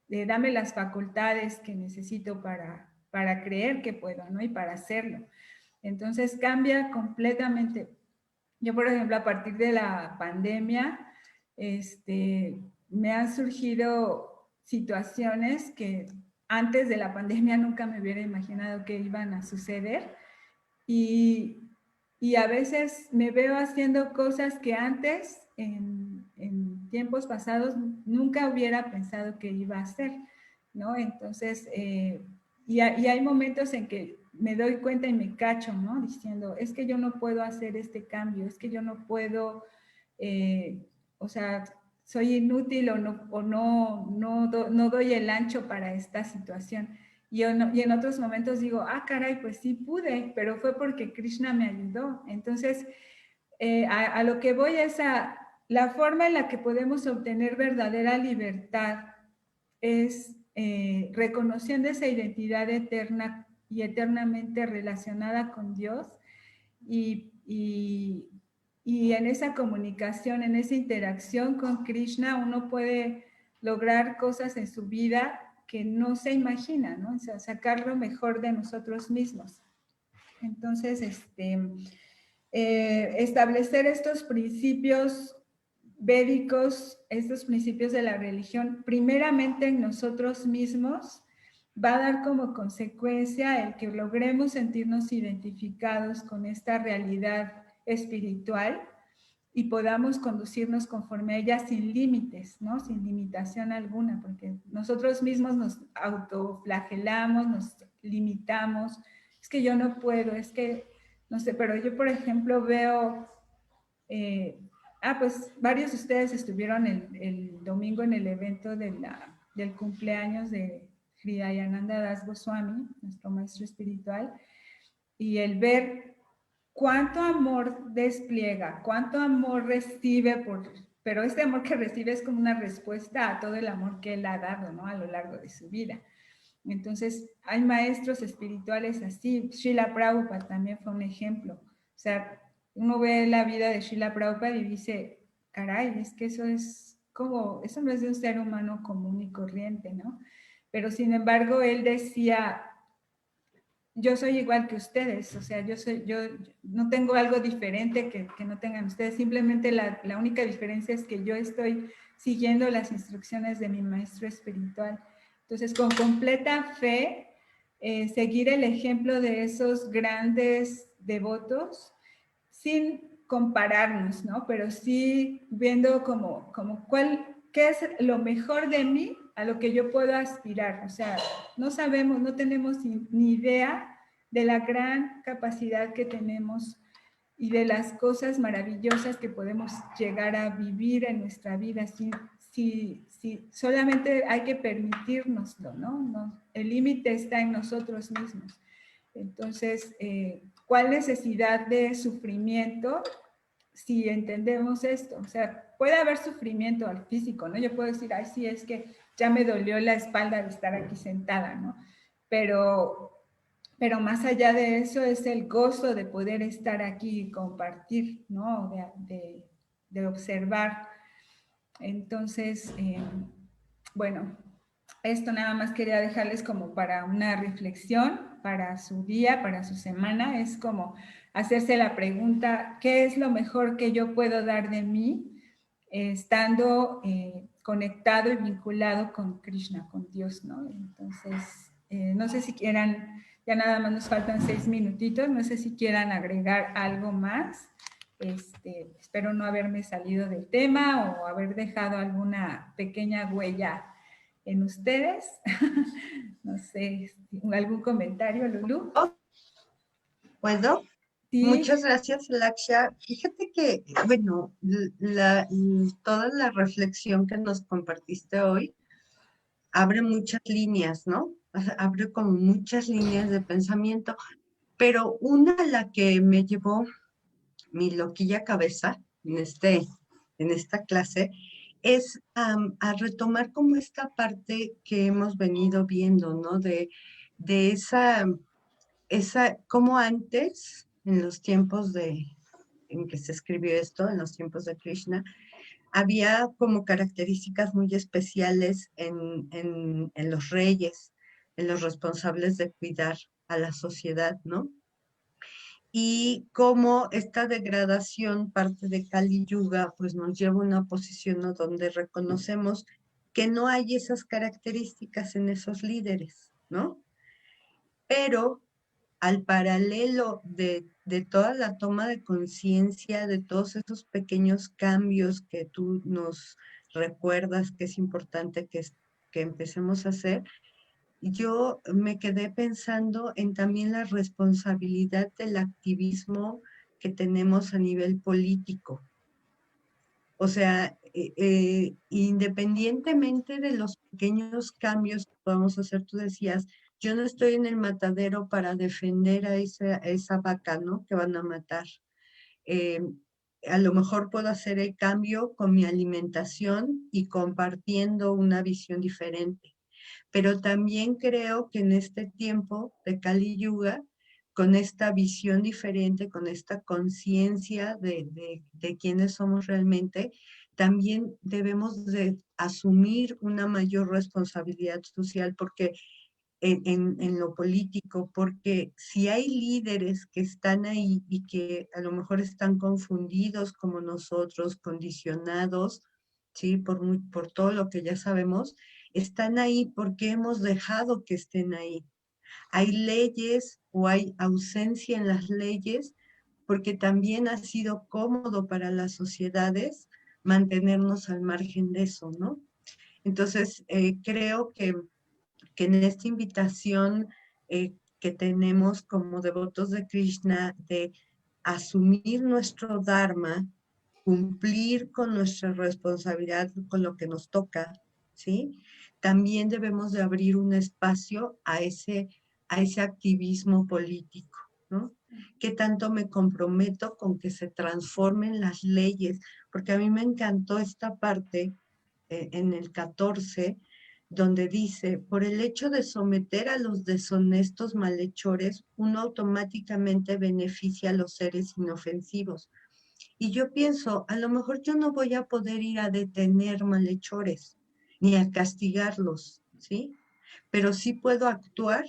dame las facultades que necesito para creer que puedo, ¿no? Y para hacerlo. Entonces cambia completamente. Yo, por ejemplo, a partir de la pandemia, me han surgido situaciones que antes de la pandemia nunca me hubiera imaginado que iban a suceder. Y a veces me veo haciendo cosas que antes, en tiempos pasados, nunca hubiera pensado que iba a hacer, ¿no? Entonces, y hay momentos en que me doy cuenta y me cacho, ¿no? Diciendo, es que yo no puedo hacer este cambio, es que yo no puedo, o sea, soy inútil o no doy el ancho para esta situación. Y en otros momentos digo, caray, pues sí pude, pero fue porque Krishna me ayudó. Entonces, a lo que voy es a la forma en la que podemos obtener verdadera libertad es reconociendo esa identidad eterna y eternamente relacionada con Dios y en esa comunicación, en esa interacción con Krishna, uno puede lograr cosas en su vida que no se imagina, ¿no? O sea, sacar lo mejor de nosotros mismos. Entonces, establecer estos principios védicos, estos principios de la religión, primeramente en nosotros mismos, va a dar como consecuencia el que logremos sentirnos identificados con esta realidad espiritual y podamos conducirnos conforme a ella sin límites, ¿no? Sin limitación alguna, porque nosotros mismos nos autoflagelamos, nos limitamos, es que yo no puedo, es que, no sé, pero yo, por ejemplo, veo, pues varios de ustedes estuvieron el domingo en el evento del cumpleaños de Hridayananda Das Goswami, nuestro maestro espiritual, y el ver cuánto amor despliega, cuánto amor recibe, pero este amor que recibe es como una respuesta a todo el amor que él ha dado, ¿no? A lo largo de su vida. Entonces, hay maestros espirituales así. Srila Prabhupada también fue un ejemplo. O sea, uno ve la vida de Srila Prabhupada y dice, caray, es que eso no es de un ser humano común y corriente, ¿no? Pero sin embargo, él decía, yo soy igual que ustedes, o sea, yo no tengo algo diferente que no tengan ustedes, simplemente la única diferencia es que yo estoy siguiendo las instrucciones de mi maestro espiritual. Entonces, con completa fe, seguir el ejemplo de esos grandes devotos, sin compararnos, ¿no? Pero sí viendo qué es lo mejor de mí a lo que yo puedo aspirar. O sea, no sabemos, no tenemos ni idea de la gran capacidad que tenemos y de las cosas maravillosas que podemos llegar a vivir en nuestra vida. Si solamente hay que permitirnoslo, ¿no? El límite está en nosotros mismos. Entonces, ¿cuál necesidad de sufrimiento si entendemos esto? O sea, puede haber sufrimiento al físico, ¿no? Yo puedo decir, ay, sí, es que ya me dolió la espalda de estar aquí sentada, ¿no? Pero más allá de eso es el gozo de poder estar aquí y compartir, ¿no? De observar. Entonces, bueno, esto nada más quería dejarles como para una reflexión, para su día, para su semana. Es como hacerse la pregunta, ¿qué es lo mejor que yo puedo dar de mí estando conectado y vinculado con Krishna, con Dios, ¿no? Entonces, no sé si quieran, ya nada más nos faltan 6 minutitos, no sé si quieran agregar algo más. Espero no haberme salido del tema o haber dejado alguna pequeña huella en ustedes. No sé, ¿algún comentario, Lulu? ¿Puedo? Sí. Muchas gracias, Laksha. Fíjate que, bueno, toda la reflexión que nos compartiste hoy abre muchas líneas, ¿no? Abre como muchas líneas de pensamiento, pero una a la que me llevó mi loquilla cabeza en esta clase es a retomar como esta parte que hemos venido viendo, ¿no? De esa, como antes, en los tiempos en que se escribió esto, en los tiempos de Krishna, había como características muy especiales en los reyes, en los responsables de cuidar a la sociedad, ¿no? Y cómo esta degradación, parte de Kali Yuga, pues nos lleva a una posición, ¿no?, donde reconocemos que no hay esas características en esos líderes, ¿no? Pero al paralelo de toda la toma de conciencia, de todos esos pequeños cambios que tú nos recuerdas que es importante que empecemos a hacer, yo me quedé pensando en también la responsabilidad del activismo que tenemos a nivel político. O sea, independientemente de los pequeños cambios que podamos hacer, tú decías, yo no estoy en el matadero para defender a esa vaca, ¿no?, que van a matar. A lo mejor puedo hacer el cambio con mi alimentación y compartiendo una visión diferente. Pero también creo que en este tiempo de Kali Yuga, con esta visión diferente, con esta conciencia de quiénes somos realmente, también debemos de asumir una mayor responsabilidad social porque en lo político, porque si hay líderes que están ahí y que a lo mejor están confundidos como nosotros, condicionados, ¿sí? Por todo lo que ya sabemos, están ahí porque hemos dejado que estén ahí. Hay leyes o hay ausencia en las leyes porque también ha sido cómodo para las sociedades mantenernos al margen de eso, ¿no? Entonces, creo que en esta invitación que tenemos como devotos de Krishna de asumir nuestro dharma, cumplir con nuestra responsabilidad, con lo que nos toca, ¿sí? También debemos de abrir un espacio a ese activismo político, ¿no? ¿Qué tanto me comprometo con que se transformen las leyes? Porque a mí me encantó esta parte en el 14, donde dice, por el hecho de someter a los deshonestos malhechores, uno automáticamente beneficia a los seres inofensivos. Y yo pienso, a lo mejor yo no voy a poder ir a detener malhechores, ni a castigarlos, ¿sí? Pero sí puedo actuar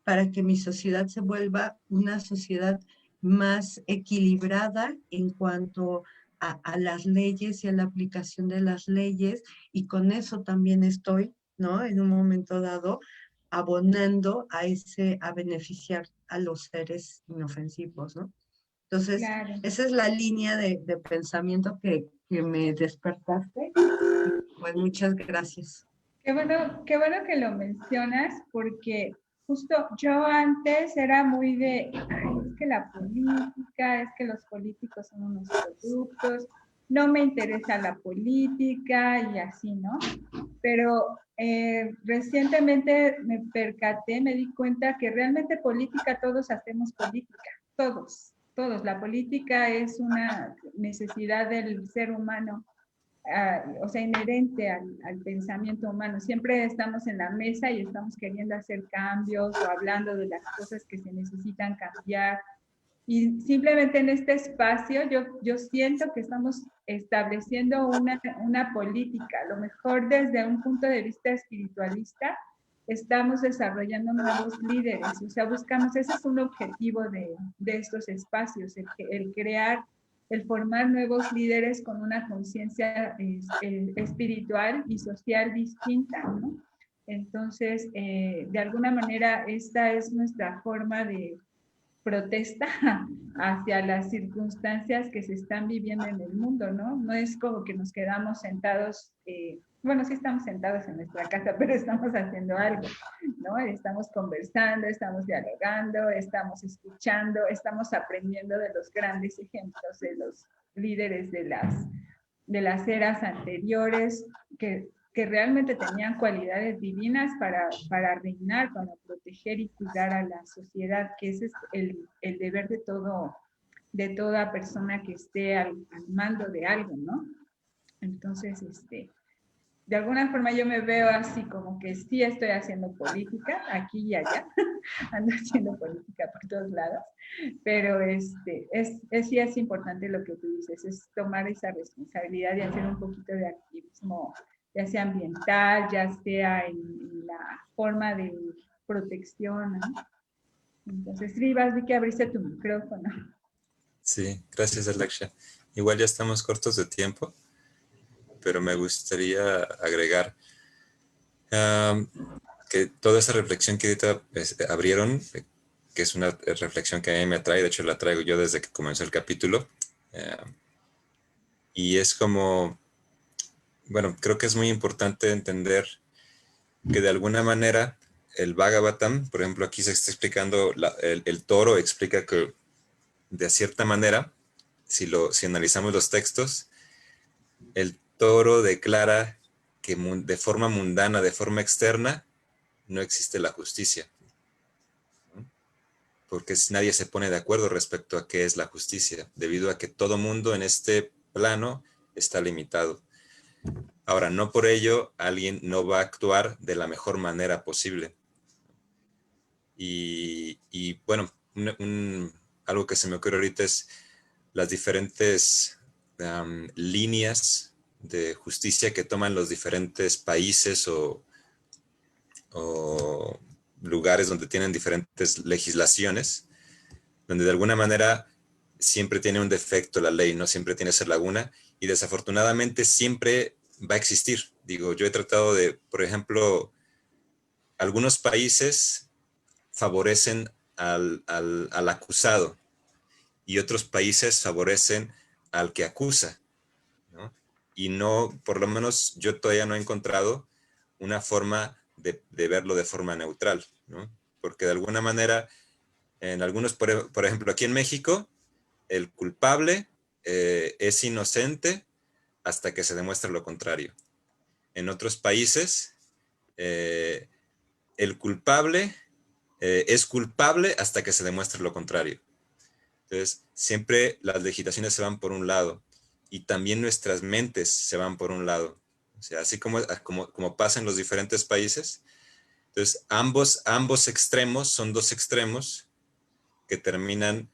para que mi sociedad se vuelva una sociedad más equilibrada en cuanto a las leyes y a la aplicación de las leyes, y con eso también estoy, ¿no? En un momento dado, abonando a beneficiar a los seres inofensivos, ¿no? Entonces, Claro. esa es la línea de pensamiento que me despertaste. Pues muchas gracias. Qué bueno que lo mencionas, porque justo yo antes era muy de, "Ay, es que la política, es que los políticos son unos corruptos, no me interesa la política y así, ¿no?" Pero recientemente me percaté, me di cuenta que realmente política, todos hacemos política, todos, todos. La política es una necesidad del ser humano, o sea, inherente al pensamiento humano. Siempre estamos en la mesa y estamos queriendo hacer cambios o hablando de las cosas que se necesitan cambiar. Y simplemente en este espacio yo siento que estamos estableciendo una política, a lo mejor desde un punto de vista espiritualista, estamos desarrollando nuevos líderes, o sea, buscamos, ese es un objetivo de estos espacios, el crear, el formar nuevos líderes con una conciencia espiritual y social distinta, ¿no? Entonces, de alguna manera, esta es nuestra forma de protesta hacia las circunstancias que se están viviendo en el mundo, ¿no? No es como que nos quedamos sentados, bueno, sí estamos sentados en nuestra casa, pero estamos haciendo algo, ¿no? Estamos conversando, estamos dialogando, estamos escuchando, estamos aprendiendo de los grandes ejemplos de los líderes de las eras anteriores que realmente tenían cualidades divinas para reinar, para proteger y cuidar a la sociedad, que ese es el deber de toda persona que esté al mando de algo, ¿no? Entonces, de alguna forma yo me veo así como que sí estoy haciendo política aquí y allá, ando haciendo política por todos lados, pero sí es importante lo que tú dices, es tomar esa responsabilidad y hacer un poquito de activismo, ya sea ambiental, ya sea en la forma de protección, ¿no? Entonces, Rivas, vi que abriste tu micrófono. Sí, gracias, Alexia. Igual ya estamos cortos de tiempo, pero me gustaría agregar que toda esa reflexión que ahorita abrieron, que es una reflexión que a mí me atrae, de hecho la traigo yo desde que comenzó el capítulo, y es como, bueno, creo que es muy importante entender que de alguna manera el Bhagavatam, por ejemplo, aquí se está explicando, el toro explica que de cierta manera, si analizamos los textos, el toro declara que de forma mundana, de forma externa, no existe la justicia. Porque nadie se pone de acuerdo respecto a qué es la justicia, debido a que todo mundo en este plano está limitado. Ahora, no por ello alguien no va a actuar de la mejor manera posible. Y bueno, algo que se me ocurre ahorita es las diferentes líneas de justicia que toman los diferentes países o lugares donde tienen diferentes legislaciones, donde de alguna manera siempre tiene un defecto la ley, no siempre tiene esa laguna, y desafortunadamente siempre va a existir. Digo, yo he tratado de, por ejemplo, algunos países favorecen al acusado y otros países favorecen al que acusa, ¿no? Y no, por lo menos yo todavía no he encontrado una forma de verlo de forma neutral, ¿no? Porque de alguna manera, en algunos, por ejemplo, aquí en México, el culpable es inocente hasta que se demuestre lo contrario. En otros países, el culpable es culpable hasta que se demuestre lo contrario. Entonces, siempre las legislaciones se van por un lado y también nuestras mentes se van por un lado. O sea, así como pasa en los diferentes países. Entonces, ambos extremos son dos extremos que terminan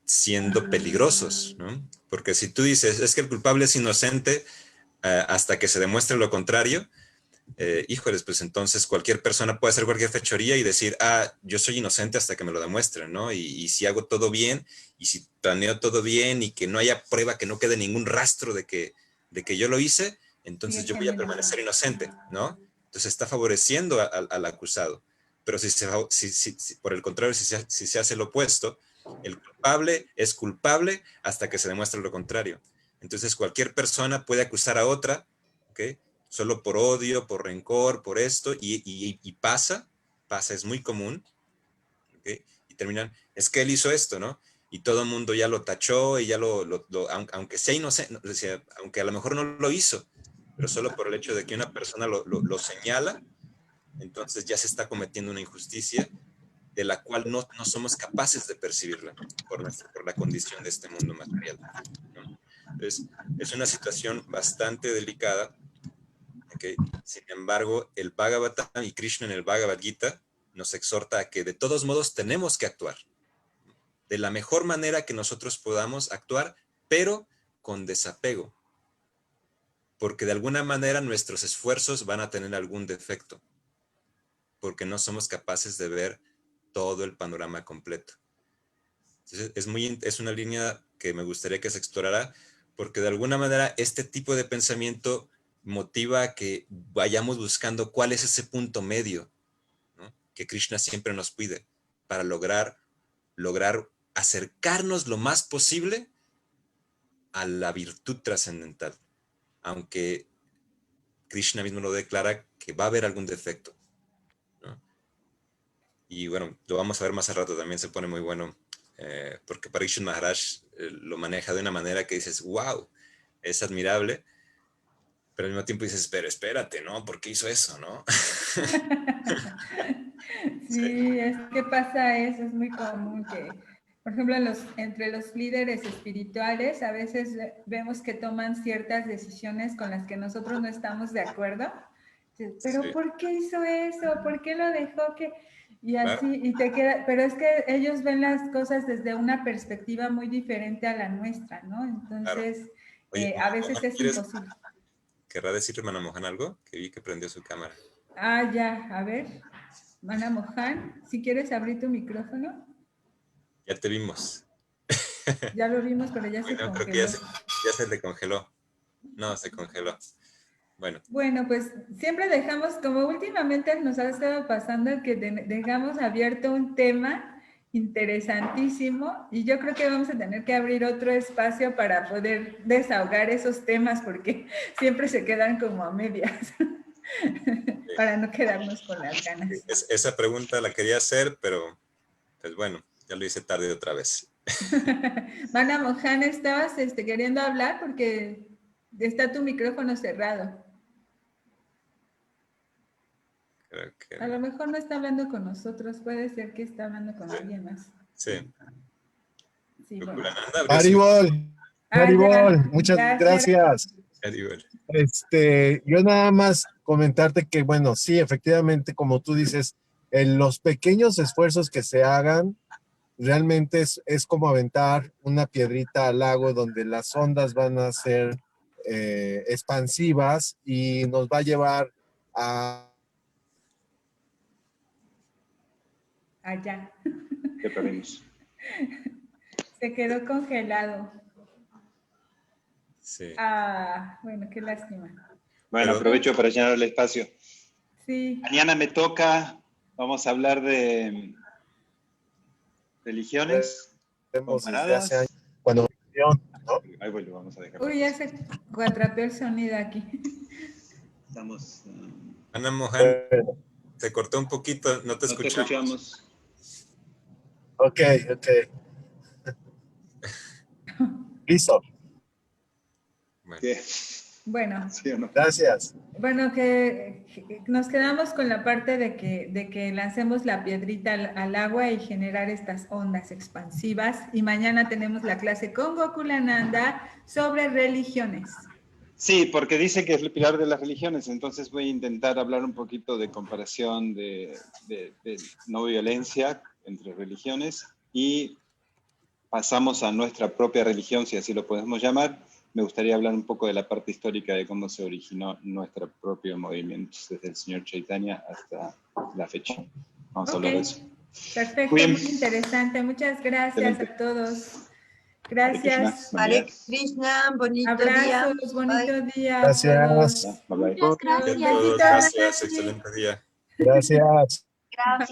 siendo peligrosos, ¿no? Porque si tú dices, es que el culpable es inocente hasta que se demuestre lo contrario, híjoles, pues entonces cualquier persona puede hacer cualquier fechoría y decir, yo soy inocente hasta que me lo demuestren, ¿no? Y si hago todo bien, y si planeo todo bien, y que no haya prueba, que no quede ningún rastro de que yo lo hice, entonces yo voy a permanecer inocente, ¿no? Entonces está favoreciendo al acusado. Pero si por el contrario, si se hace lo opuesto, el culpable es culpable hasta que se demuestre lo contrario. Entonces cualquier persona puede acusar a otra, ¿ok? Solo por odio, por rencor, por esto, y pasa, es muy común, ¿okay? Y terminan, es que él hizo esto, ¿no? Y todo el mundo ya lo tachó, y ya aunque sea inocente, o sea, aunque a lo mejor no lo hizo, pero solo por el hecho de que una persona lo señala, entonces ya se está cometiendo una injusticia de la cual no somos capaces de percibirla por la condición de este mundo material, ¿no? Entonces, es una situación bastante delicada. Okay. Sin embargo, el Bhagavatam y Krishna en el Bhagavad Gita nos exhorta a que de todos modos tenemos que actuar de la mejor manera que nosotros podamos actuar, pero con desapego, porque de alguna manera nuestros esfuerzos van a tener algún defecto, porque no somos capaces de ver todo el panorama completo. Entonces, es una línea que me gustaría que se explorara, porque de alguna manera este tipo de pensamiento motiva a que vayamos buscando cuál es ese punto medio, ¿no? Que Krishna siempre nos pide para lograr acercarnos lo más posible a la virtud trascendental, aunque Krishna mismo lo declara que va a haber algún defecto, ¿no? Y bueno, lo vamos a ver más al rato, también se pone muy bueno, porque Parikshit Maharaj lo maneja de una manera que dices, wow, es admirable, pero al mismo tiempo dices, pero espérate, ¿no? ¿Por qué hizo eso, no? Sí, es que pasa eso, es muy común que, por ejemplo, entre los líderes espirituales a veces vemos que toman ciertas decisiones con las que nosotros no estamos de acuerdo. Pero sí. ¿Por qué hizo eso? ¿Por qué lo dejó que...? Y así, claro. Y te queda, pero es que ellos ven las cosas desde una perspectiva muy diferente a la nuestra, ¿no? Entonces, claro. Oye, a veces es imposible. ¿Querrá decir hermana Mohan algo? Que vi que prendió su cámara. Ya, a ver. Hermana Mohan, si quieres abrir tu micrófono. Ya te vimos. Ya lo vimos, pero ya se congeló. Creo que ya se le congeló. No, se congeló. Bueno, pues siempre dejamos, como últimamente nos ha estado pasando, que dejamos abierto un tema interesantísimo y yo creo que vamos a tener que abrir otro espacio para poder desahogar esos temas porque siempre se quedan como a medias. Para no quedarnos con las ganas. Esa pregunta la quería hacer, pero pues bueno, ya lo hice tarde otra vez. Mana Mohan, estabas queriendo hablar porque está tu micrófono cerrado. Creo que a lo mejor no está hablando con nosotros, puede ser que está hablando con alguien más. Sí. Bueno. Haribol, muchas gracias. Haribol. Yo nada más comentarte que, bueno, sí, efectivamente, como tú dices, los pequeños esfuerzos que se hagan, realmente es como aventar una piedrita al lago donde las ondas van a ser expansivas y nos va a llevar a... Allá. Te perdimos. Se quedó congelado. Sí. Ah, bueno, qué lástima. Bueno, Pero- aprovecho para llenar el espacio. Sí. Mañana me toca, vamos a hablar de religiones Vemos desde comparadas. hace años, cuando... ¿no? Ahí vuelvo, vamos a dejar. Uy, ya se cuatrapeó el sonido aquí. Estamos, Ana Mohan, se cortó un poquito, no te no te escuchamos. escuchamos. Ok. Listo. Bueno, ¿Qué? Bueno, ¿Sí o no? Gracias. bueno, que nos quedamos con la parte de que lancemos la piedrita al agua y generar estas ondas expansivas. Y mañana tenemos la clase con Gokulananda sobre religiones. Sí, porque dice que es el pilar de las religiones, entonces voy a intentar hablar un poquito de comparación de no violencia entre religiones y pasamos a nuestra propia religión, si así lo podemos llamar. Me gustaría hablar un poco de la parte histórica de cómo se originó nuestro propio movimiento, desde el señor Chaitanya hasta la fecha. Vamos a hablar de eso. Perfecto, Muy muy bien. interesante. Muchas gracias Excelente. a todos. Hare Krishna. Gracias. Buen día. Hare Krishna, bonito día. Abrazos, bonito Bye. día. Gracias. A todos. Bye bye. Muchas a gracias. todos, Besitos, gracias, Nani. excelente día. Gracias. Gracias.